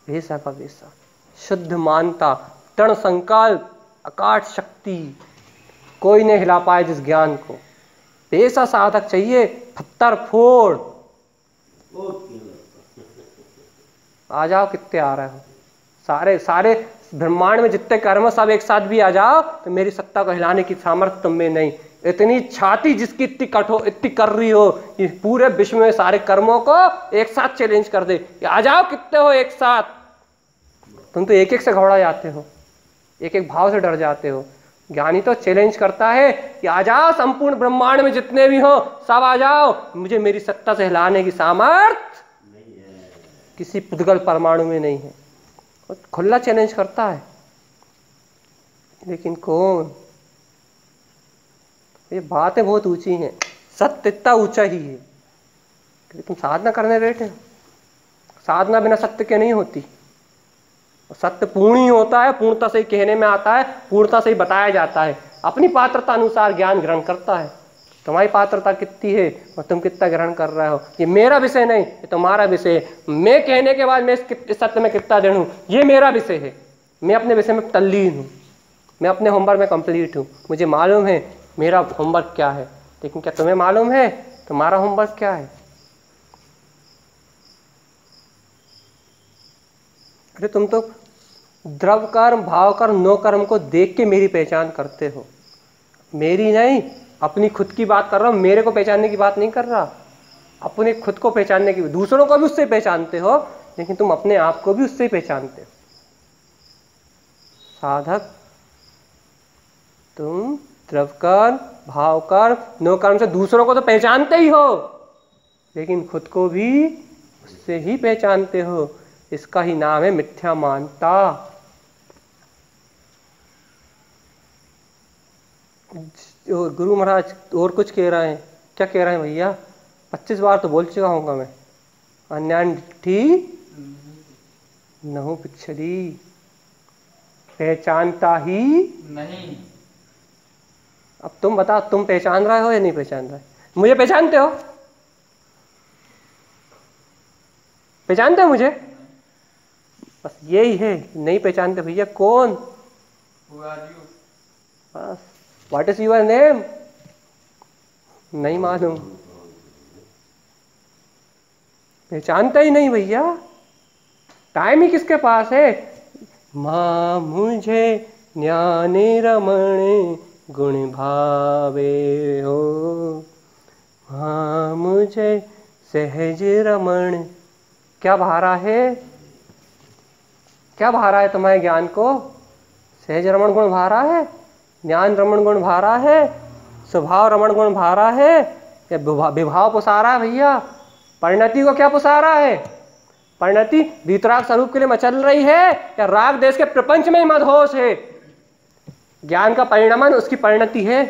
वैसा का वैसा शुद्ध मानता, तृण संकल्प, अकाट शक्ति, कोई नहीं हिला पाए जिस ज्ञान को। ऐसा साधक चाहिए, पत्थर फोड़। आ जाओ, कितने आ रहे हो? सारे सारे ब्रह्मांड में जितने कर्म सब एक साथ भी आ जाओ तो मेरी सत्ता को हिलाने की सामर्थ्य तुम में नहीं। इतनी छाती जिसकी इतनी कठोर इतनी कर रही हो कि पूरे विश्व में सारे कर्मों को एक साथ चैलेंज कर दे। आ जाओ, कितने हो एक साथ? तुम तो एक एक से घबरा जाते हो, एक एक भाव से डर जाते हो। ज्ञानी तो चैलेंज करता है कि आ जाओ, संपूर्ण ब्रह्मांड में जितने भी हो सब आ जाओ, मुझे मेरी सत्ता से हिलाने की सामर्थ्य किसी पुद्गल परमाणु में नहीं है। खुला चैलेंज करता है। लेकिन कौन? ये बातें बहुत ऊंची हैं, सत्य इतना ऊंचा ही है कि तुम साधना करने बैठे हो। साधना बिना सत्य के नहीं होती। सत्य पूर्ण ही होता है, पूर्णता से ही कहने में आता है, पूर्णता से ही बताया जाता है। अपनी पात्रता अनुसार ज्ञान ग्रहण करता है। तुम्हारी पात्रता कितनी है और तुम कितना ग्रहण कर रहे हो, ये मेरा विषय नहीं, ये तुम्हारा विषय है। मैं कहने के बाद मैं इस सत्य में कितना दृढ़ हूं, ये मेरा विषय है। मैं अपने विषय में तल्लीन हूँ, मैं अपने होमवर्क में कंप्लीट हूँ। मुझे मालूम है मेरा होमवर्क क्या है, लेकिन क्या तुम्हें मालूम है तुम्हारा होमवर्क क्या है? अरे तुम तो द्रव कर्म, भाव कर्म, नो कर्म को देख के मेरी पहचान करते हो। मेरी नहीं, अपनी खुद की बात कर रहा हूं। मेरे को पहचानने की बात नहीं कर रहा, अपने खुद को पहचानने की। दूसरों को भी उससे पहचानते हो, लेकिन तुम अपने आप को भी उससे ही पहचानते हो। साधक, तुम द्रव कर्म, भाव कर्म, नो कर्म से दूसरों को तो पहचानते ही हो, लेकिन खुद को भी उससे ही पहचानते हो। इसका ही नाम है मिथ्या मानता। गुरु महाराज और कुछ कह रहे हैं। क्या कह रहे हैं भैया? 25 बार तो बोल चुका हूँगा मैं। अन्याठी नहु पिछड़ी, पहचानता ही नहीं। अब तुम बताओ, तुम पहचान रहे हो या नहीं पहचान रहे? मुझे पहचानते हो? पहचानते हो मुझे? बस यही है, नहीं पहचानते भैया। कौन? Who are you? बस, व्हाट इज यूर नेम? नहीं मालूम, पहचानते ही नहीं भैया। टाइम ही किसके पास है? मां मुझे ज्ञानी रमण गुण भावे हो, मां मुझे सहज रमण। क्या भारा है? क्या भारा है तुम्हारे ज्ञान को? सहज रमण गुण भारा है, ज्ञान रमण गुण भारा है, स्वभाव रमण गुण भारा है, या विभाव पुसारा है भैया? परिणति को क्या पुसारा है? परिणति वीतराग स्वरूप के लिए मचल रही है, या राग देश के प्रपंच में ही मदहोश है? ज्ञान का परिणमन उसकी परिणति है।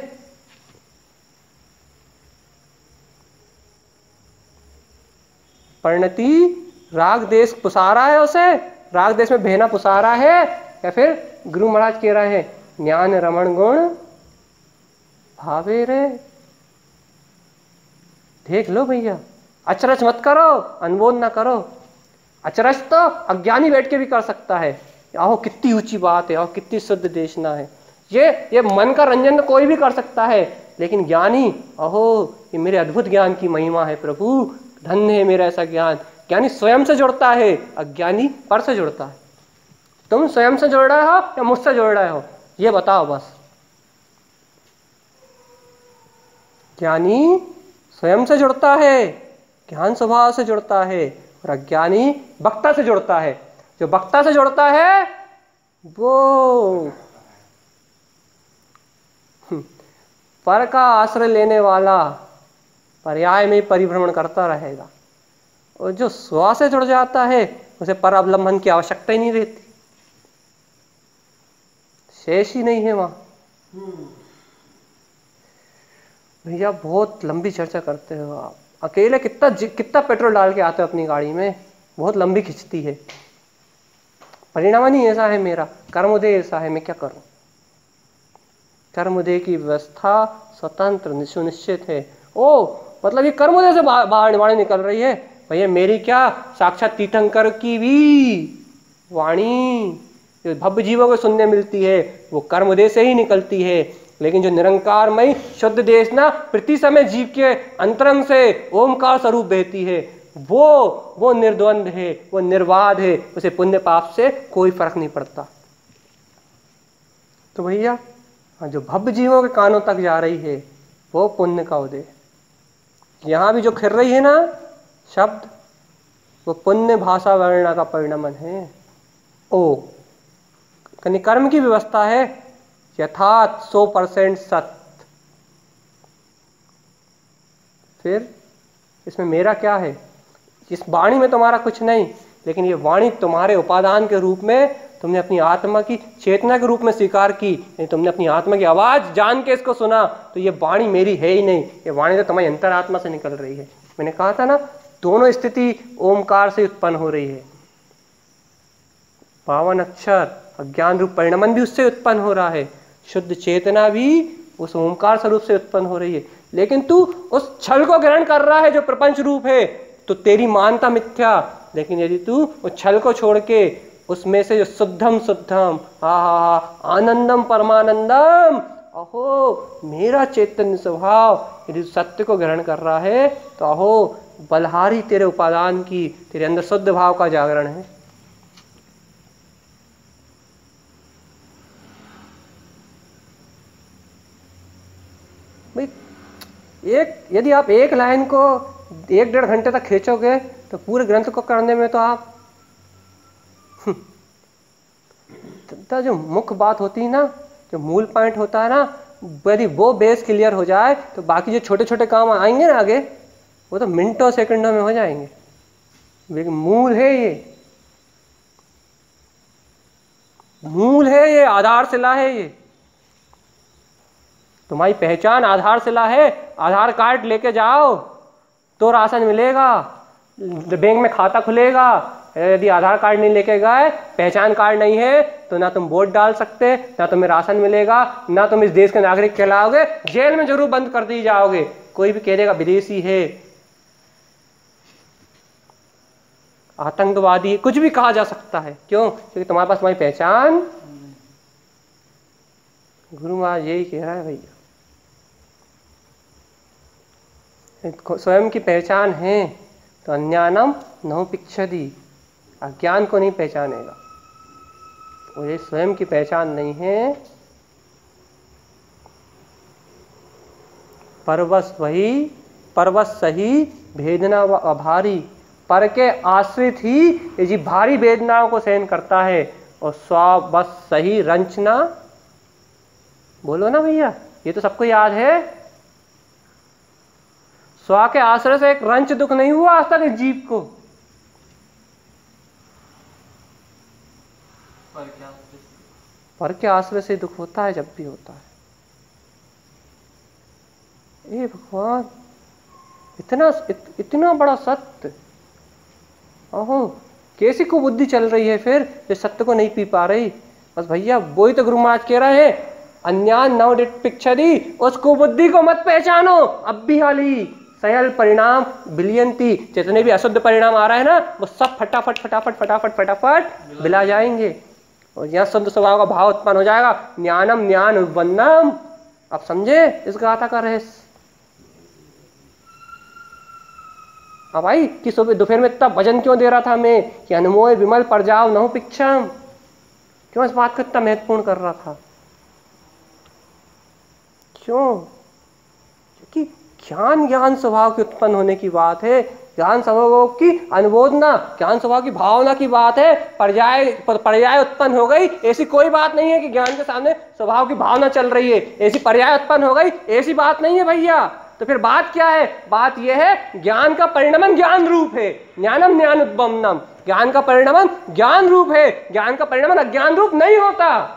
परिणति राग देश पुसारा है, उसे राग देश में बहना पुसारा है, या फिर गुरु महाराज कह रहे हैं ज्ञान रमण गुण भावे रे। देख लो भैया, अचरज मत करो, अनबोध ना करो। अचरज तो अज्ञानी बैठ के भी कर सकता है। आहो कितनी ऊंची बात है, और कितनी शुद्ध देशना है। ये मन का रंजन तो कोई भी कर सकता है, लेकिन ज्ञानी, अहो ये मेरे अद्भुत ज्ञान की महिमा है प्रभु, धन्य है मेरा ऐसा ज्ञान। ज्ञानी स्वयं से जुड़ता है, अज्ञानी पर से जुड़ता है। तुम स्वयं से जुड़ रहे हो या मुझसे जुड़ रहे हो, ये बताओ बस। ज्ञानी स्वयं से जुड़ता है, ज्ञान स्वभाव से जुड़ता है, और अज्ञानी वक्ता से जुड़ता है। जो वक्ता से जुड़ता है वो पर का आश्रय लेने वाला पर्याय में परिभ्रमण करता रहेगा, और जो स्व से जुड़ जाता है उसे पर अवलंबन की आवश्यकता ही नहीं रहती, शेष ही नहीं है वहां। भैया बहुत लंबी चर्चा करते हो आप। अकेले कितना पेट्रोल डाल के आते हो अपनी गाड़ी में, बहुत लंबी खिंचती है। परिणाम नहीं ऐसा है मेरा, कर्मोदय ऐसा है, मैं क्या करूं? कर्मोदय की व्यवस्था स्वतंत्र सुनिश्चित है। ओ मतलब ये कर्मोदय से बाहर निकल रही है भैया। मेरी क्या, साक्षात तीर्थंकर की भी वाणी जो भव्य जीवों को सुनने मिलती है वो कर्मोदय से ही निकलती है। लेकिन जो निरंकारमय शुद्ध देशना प्रति समय जीव के अंतरंग से ओमकार स्वरूप बहती है, वो निर्द्वंद है, वो निर्वाध है, उसे पुण्य पाप से कोई फर्क नहीं पड़ता। तो भैया जो भव्य जीवों के कानों तक जा रही है वो पुण्य का उदय। यहाँ भी जो खिर रही है ना शब्द, वो पुण्य भाषा वर्णा का परिणमन है। ओ कनी कर्म की व्यवस्था है यथार्थ 100% सत्य। फिर इसमें मेरा क्या है? इस वाणी में तुम्हारा कुछ नहीं, लेकिन ये वाणी तुम्हारे उपादान के रूप में तुमने अपनी आत्मा की चेतना के रूप में स्वीकार की, यानी तुमने अपनी आत्मा की आवाज जान के इसको सुना, तो ये वाणी मेरी है ही नहीं, ये वाणी तो तुम्हारी अंतरात्मा से निकल रही है। मैंने कहा था ना, दोनों स्थिति ओमकार से उत्पन्न हो रही है। पावन अक्षर अज्ञान रूप परिणमन भी उससे उत्पन्न हो रहा है, शुद्ध चेतना भी उस ओमकार स्वरूप से उत्पन्न हो रही है। लेकिन तू उस छल को ग्रहण कर रहा है जो प्रपंच रूप है, तो तेरी मानता मिथ्या। लेकिन यदि तू उस छल को छोड़ के उसमें से जो शुद्धम शुद्धम आनंदम परमानंदम, अहो मेरा चैतन्य स्वभाव, यदि सत्य को ग्रहण कर रहा है, तो अहो बलहारी तेरे उपादान की, तेरे अंदर शुद्ध भाव का जागरण है। भाई यदि आप एक लाइन को 1-1.5 घंटे तक खींचोगे तो पूरे ग्रंथ को करने में तो आप तो जो मुख्य बात होती है ना, जो मूल पॉइंट होता है ना, यदि वो बेस क्लियर हो जाए तो बाकी जो छोटे छोटे काम आएंगे ना आगे, वो तो मिनटों सेकंडों में हो जाएंगे। लेकिन मूल है ये, मूल है ये, आधारशिला है ये। तुम्हारी पहचान आधारशिला है। आधार कार्ड लेके जाओ तो राशन मिलेगा, बैंक में खाता खुलेगा। यदि आधार कार्ड नहीं लेके गए, पहचान कार्ड नहीं है, तो ना तुम वोट डाल सकते, ना तुम्हें राशन मिलेगा, ना तुम इस देश के नागरिक कहलाओगे, जेल में जरूर बंद कर दी जाओगे। कोई भी कह देगा विदेशी है, आतंकवादी, कुछ भी कहा जा सकता है। क्यों? क्योंकि तुम्हारे पास तुम्हारी पहचान। गुरु महाराज यही कह रहा है भैया, स्वयं की पहचान है तो अज्ञानम नहुपिक्षति, अज्ञान को नहीं पहचानेगा। तो ये स्वयं की पहचान नहीं है, परवश वही परवश सही वेदना व अभारी, पर के आश्रित ही ये जी भारी वेदनाओं को सहन करता है। और स्वबस सही रंचना, बोलो ना भैया, ये तो सबको याद है। स्व के आश्रय से एक रंच दुख नहीं हुआ आज तक इस जीव को। पर के आश्रय से दुख होता है, जब भी होता है। ए भगवान, इतना बड़ा सत्य, ओहो कैसी को बुद्धि चल रही है फिर जो सत्य को नहीं पी पा रही। बस भैया वही तो गुरु महाराज कह रहे हैं, अन्यान नवपिक्षति, उसको बुद्धि को मत पहचानो। अब भी हाली सयल परिणाम बिलियंती, जितने भी अशुद्ध परिणाम आ रहा है ना, वो सब फटाफट फटाफट फटाफट फटाफट बिला जाएंगे और यहाँ शुद्ध स्वभाव का भाव उत्पन्न हो जाएगा। ज्ञानम ज्ञान वंदनम। अब समझे इस गाथा का रहस्य? अब भाई कि सुबह दोपहर में इतना भजन क्यों दे रहा था मैं कि अनमोय विमल पर जाओ नहु पिक्षम, क्यों इस बात को इतना महत्वपूर्ण कर रहा था? क्यों? क्योंकि ज्ञान स्वभाव की उत्पन्न होने की बात है, ज्ञान स्वभाव की अनुबोधना, ज्ञान स्वभाव की भावना की बात है। पर्याय उत्पन्न हो गई, ऐसी कोई बात नहीं है कि ज्ञान के सामने स्वभाव की भावना चल रही है, ऐसी पर्याय उत्पन्न हो गई, ऐसी बात नहीं है भैया। तो फिर बात क्या है? बात यह है ज्ञान का परिणमन ज्ञान रूप है, ज्ञानम ज्ञान उद्गमनम, ज्ञान का परिणमन ज्ञान रूप है, ज्ञान का परिणमन अज्ञान रूप नहीं होता।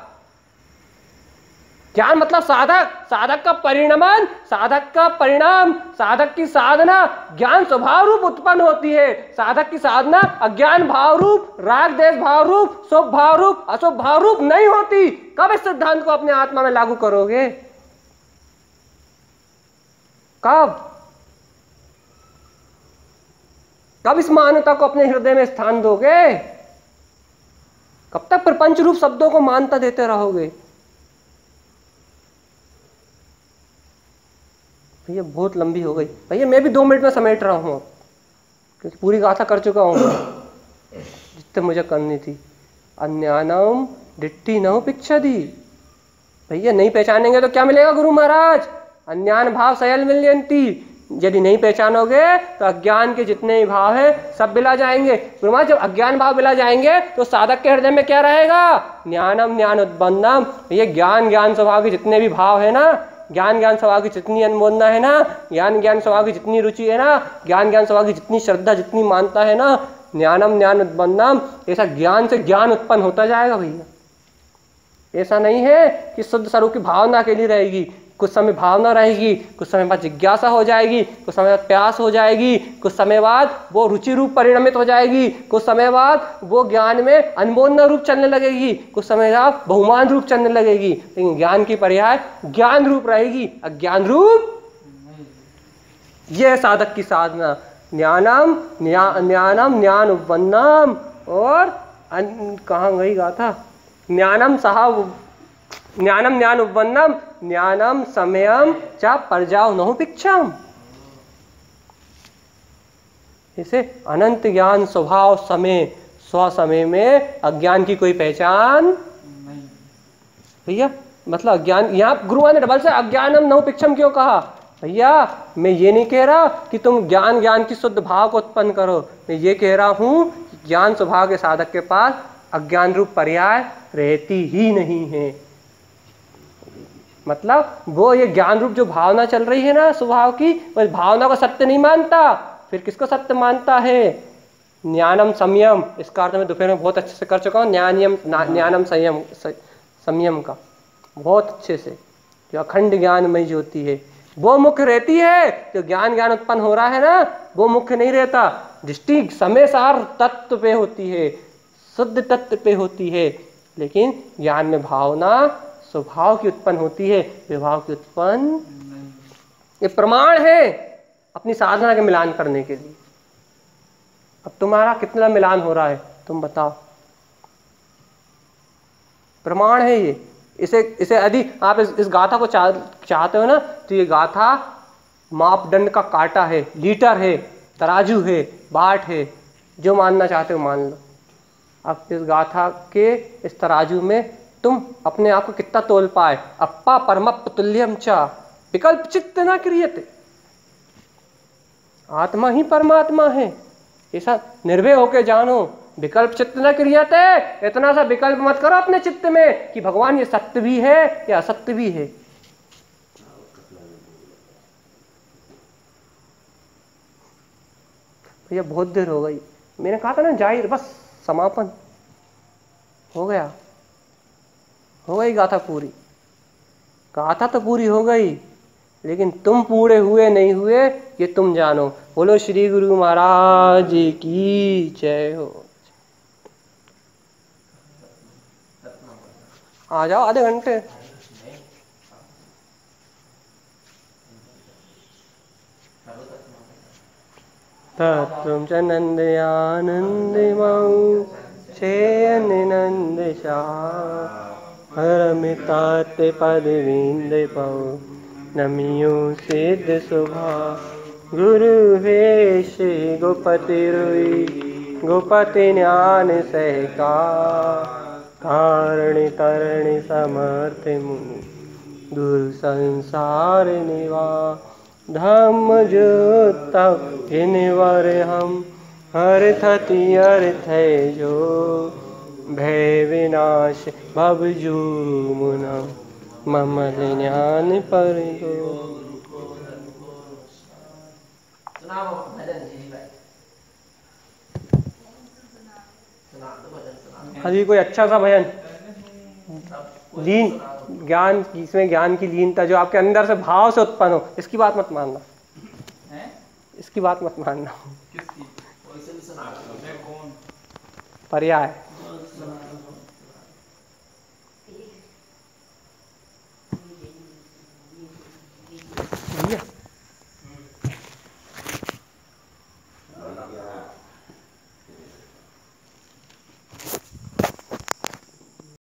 ज्ञान मतलब साधक, साधक का परिणमन, साधक का परिणाम, साधक की साधना ज्ञान स्वभाव रूप उत्पन्न होती है। साधक की साधना अज्ञान भाव रूप, राग देश भाव रूप, शुभ भाव रूप, अशुभ भाव रूप नहीं होती। कब इस सिद्धांत को अपने आत्मा में लागू करोगे? कब इस मान्यता को अपने हृदय में स्थान दोगे? कब तक प्रपंच रूप शब्दों को मान्यता देते रहोगे? भैया बहुत लंबी हो गई भैया, मैं भी 2 मिनट में समेट रहा हूँ क्योंकि पूरी गाथा कर चुका हूँ जितने मुझे करनी थी। अन्यानम डिट्टी नहुपिक्षति, भैया नहीं पहचानेंगे तो क्या मिलेगा गुरु महाराज? अज्ञान भाव सयल मिलयंती। यदि नहीं पहचानोगे तो अज्ञान के जितने भी भाव हैं सब बिला जाएंगे। गुरु महाराज जब अज्ञान भाव बिला जाएंगे तो साधक के हृदय में क्या रहेगा? ज्ञानम ज्ञान उद्बंधम। ये ज्ञान स्वभाव के जितने भी भाव है ना, ज्ञान स्वभाव की जितनी अनुमोदना है ना, ज्ञान स्वभाव की जितनी रुचि है ना, ज्ञान स्वभाव की जितनी श्रद्धा, जितनी मानता है ना, ज्ञानम ज्ञान उत्पन्नम, ऐसा ज्ञान से ज्ञान उत्पन्न होता जाएगा भैया। ऐसा नहीं है कि शुद्ध स्वरूप की भावना के लिए रहेगी, कुछ समय भावना रहेगी, कुछ समय बाद जिज्ञासा हो जाएगी, कुछ समय बाद प्यास हो जाएगी, कुछ समय बाद वो रुचि रूप परिणमित हो जाएगी, कुछ समय बाद वो ज्ञान में अनमोल रूप चलने लगेगी, कुछ समय बाद बहुमान रूप चलने लगेगी। लेकिन ज्ञान की पर्याय ज्ञान रूप रहेगी, अज्ञान रूप। यह साधक की साधना। ज्ञानम ज्ञानम ज्ञान उपन्नम, और कहाँ गई गाथा, ज्ञानम ज्ञानम ज्ञान उपन्नम ज्ञानम समयम च परजाव नहु पिक्षम। इसे अनंत ज्ञान स्वभाव समय स्व समय में अज्ञान की कोई पहचान नहीं भैया। मतलब अज्ञान, यहाँ गुरुआ ने डबल से अज्ञानम नहु पिक्षम क्यों कहा भैया? मैं ये नहीं कह रहा कि तुम ज्ञान की शुद्ध भाव को उत्पन्न करो, मैं ये कह रहा हूँ ज्ञान स्वभाव के साधक के पास अज्ञान रूप पर्याय रहती ही नहीं है। मतलब वो ये ज्ञान रूप जो भावना चल रही है ना स्वभाव की, वह भावना को सत्य नहीं मानता, फिर किसको सत्य मानता है? ज्ञानम संयम। इसका अर्थ मैं दोपहर में बहुत अच्छे से कर चुका हूँ, ज्ञानम संयम, संयम का बहुत अच्छे से। जो अखंड ज्ञानमय ज्योति है वो मुख्य रहती है, जो ज्ञान उत्पन्न हो रहा है ना वो मुख्य नहीं रहता। दृष्टि समय सार तत्व पे होती है, शुद्ध तत्व पे होती है, लेकिन ज्ञान में भावना स्वभाव की उत्पन्न होती है, विभाव की उत्पन्न। ये प्रमाण है अपनी साधना के मिलान करने के लिए। अब तुम्हारा कितना मिलान हो रहा है तुम बताओ? प्रमाण है ये। इसे यदि आप इस गाथा को चाहते हो ना, तो ये गाथा मापदंड का कांटा है, लीटर है, तराजू है, बाट है, जो मानना चाहते हो मान लो। अब इस गाथा के इस तराजू में तुम अपने आप को कितना तोल पाए। अप्पा परमप तुल्यम च विकल्प चित्त न क्रियते। आत्मा ही परमात्मा है, ऐसा निर्भय होकर जानो। विकल्प चित्त न क्रियते, इतना सा विकल्प मत करो अपने चित्त में कि भगवान ये सत्य भी है या असत्य भी है। भैया बहुत देर हो गई, मैंने कहा था ना जाहिर, बस समापन हो गया, हो गई गाथा पूरी। गाथा तो पूरी हो गई, लेकिन तुम पूरे हुए नहीं हुए ये तुम जानो। बोलो श्री गुरु महाराज की जय हो। आ जाओ आधे घंटे। तत्वं च नन्दयानन्दमौ चेयनिनन्दशा हरमितात् पदविन्दपौ नमियो सिद्ध सुभा गुरु वेश गोपति रोई गोपति ज्ञान सहका कारणी तरणी समर्थ मुनि दूर संसार निवा धम्म जोता जिनवर हम हर थति अर्थ जो भय विनाश भवजू मुना ममल ज्ञान पर गो। अभी कोई अच्छा सा भजन लीन ज्ञान, इसमें ज्ञान की लीनता जो आपके अंदर से भाव से उत्पन्न हो, इसकी बात मत मानना, इसकी बात मत मानना। पर्याय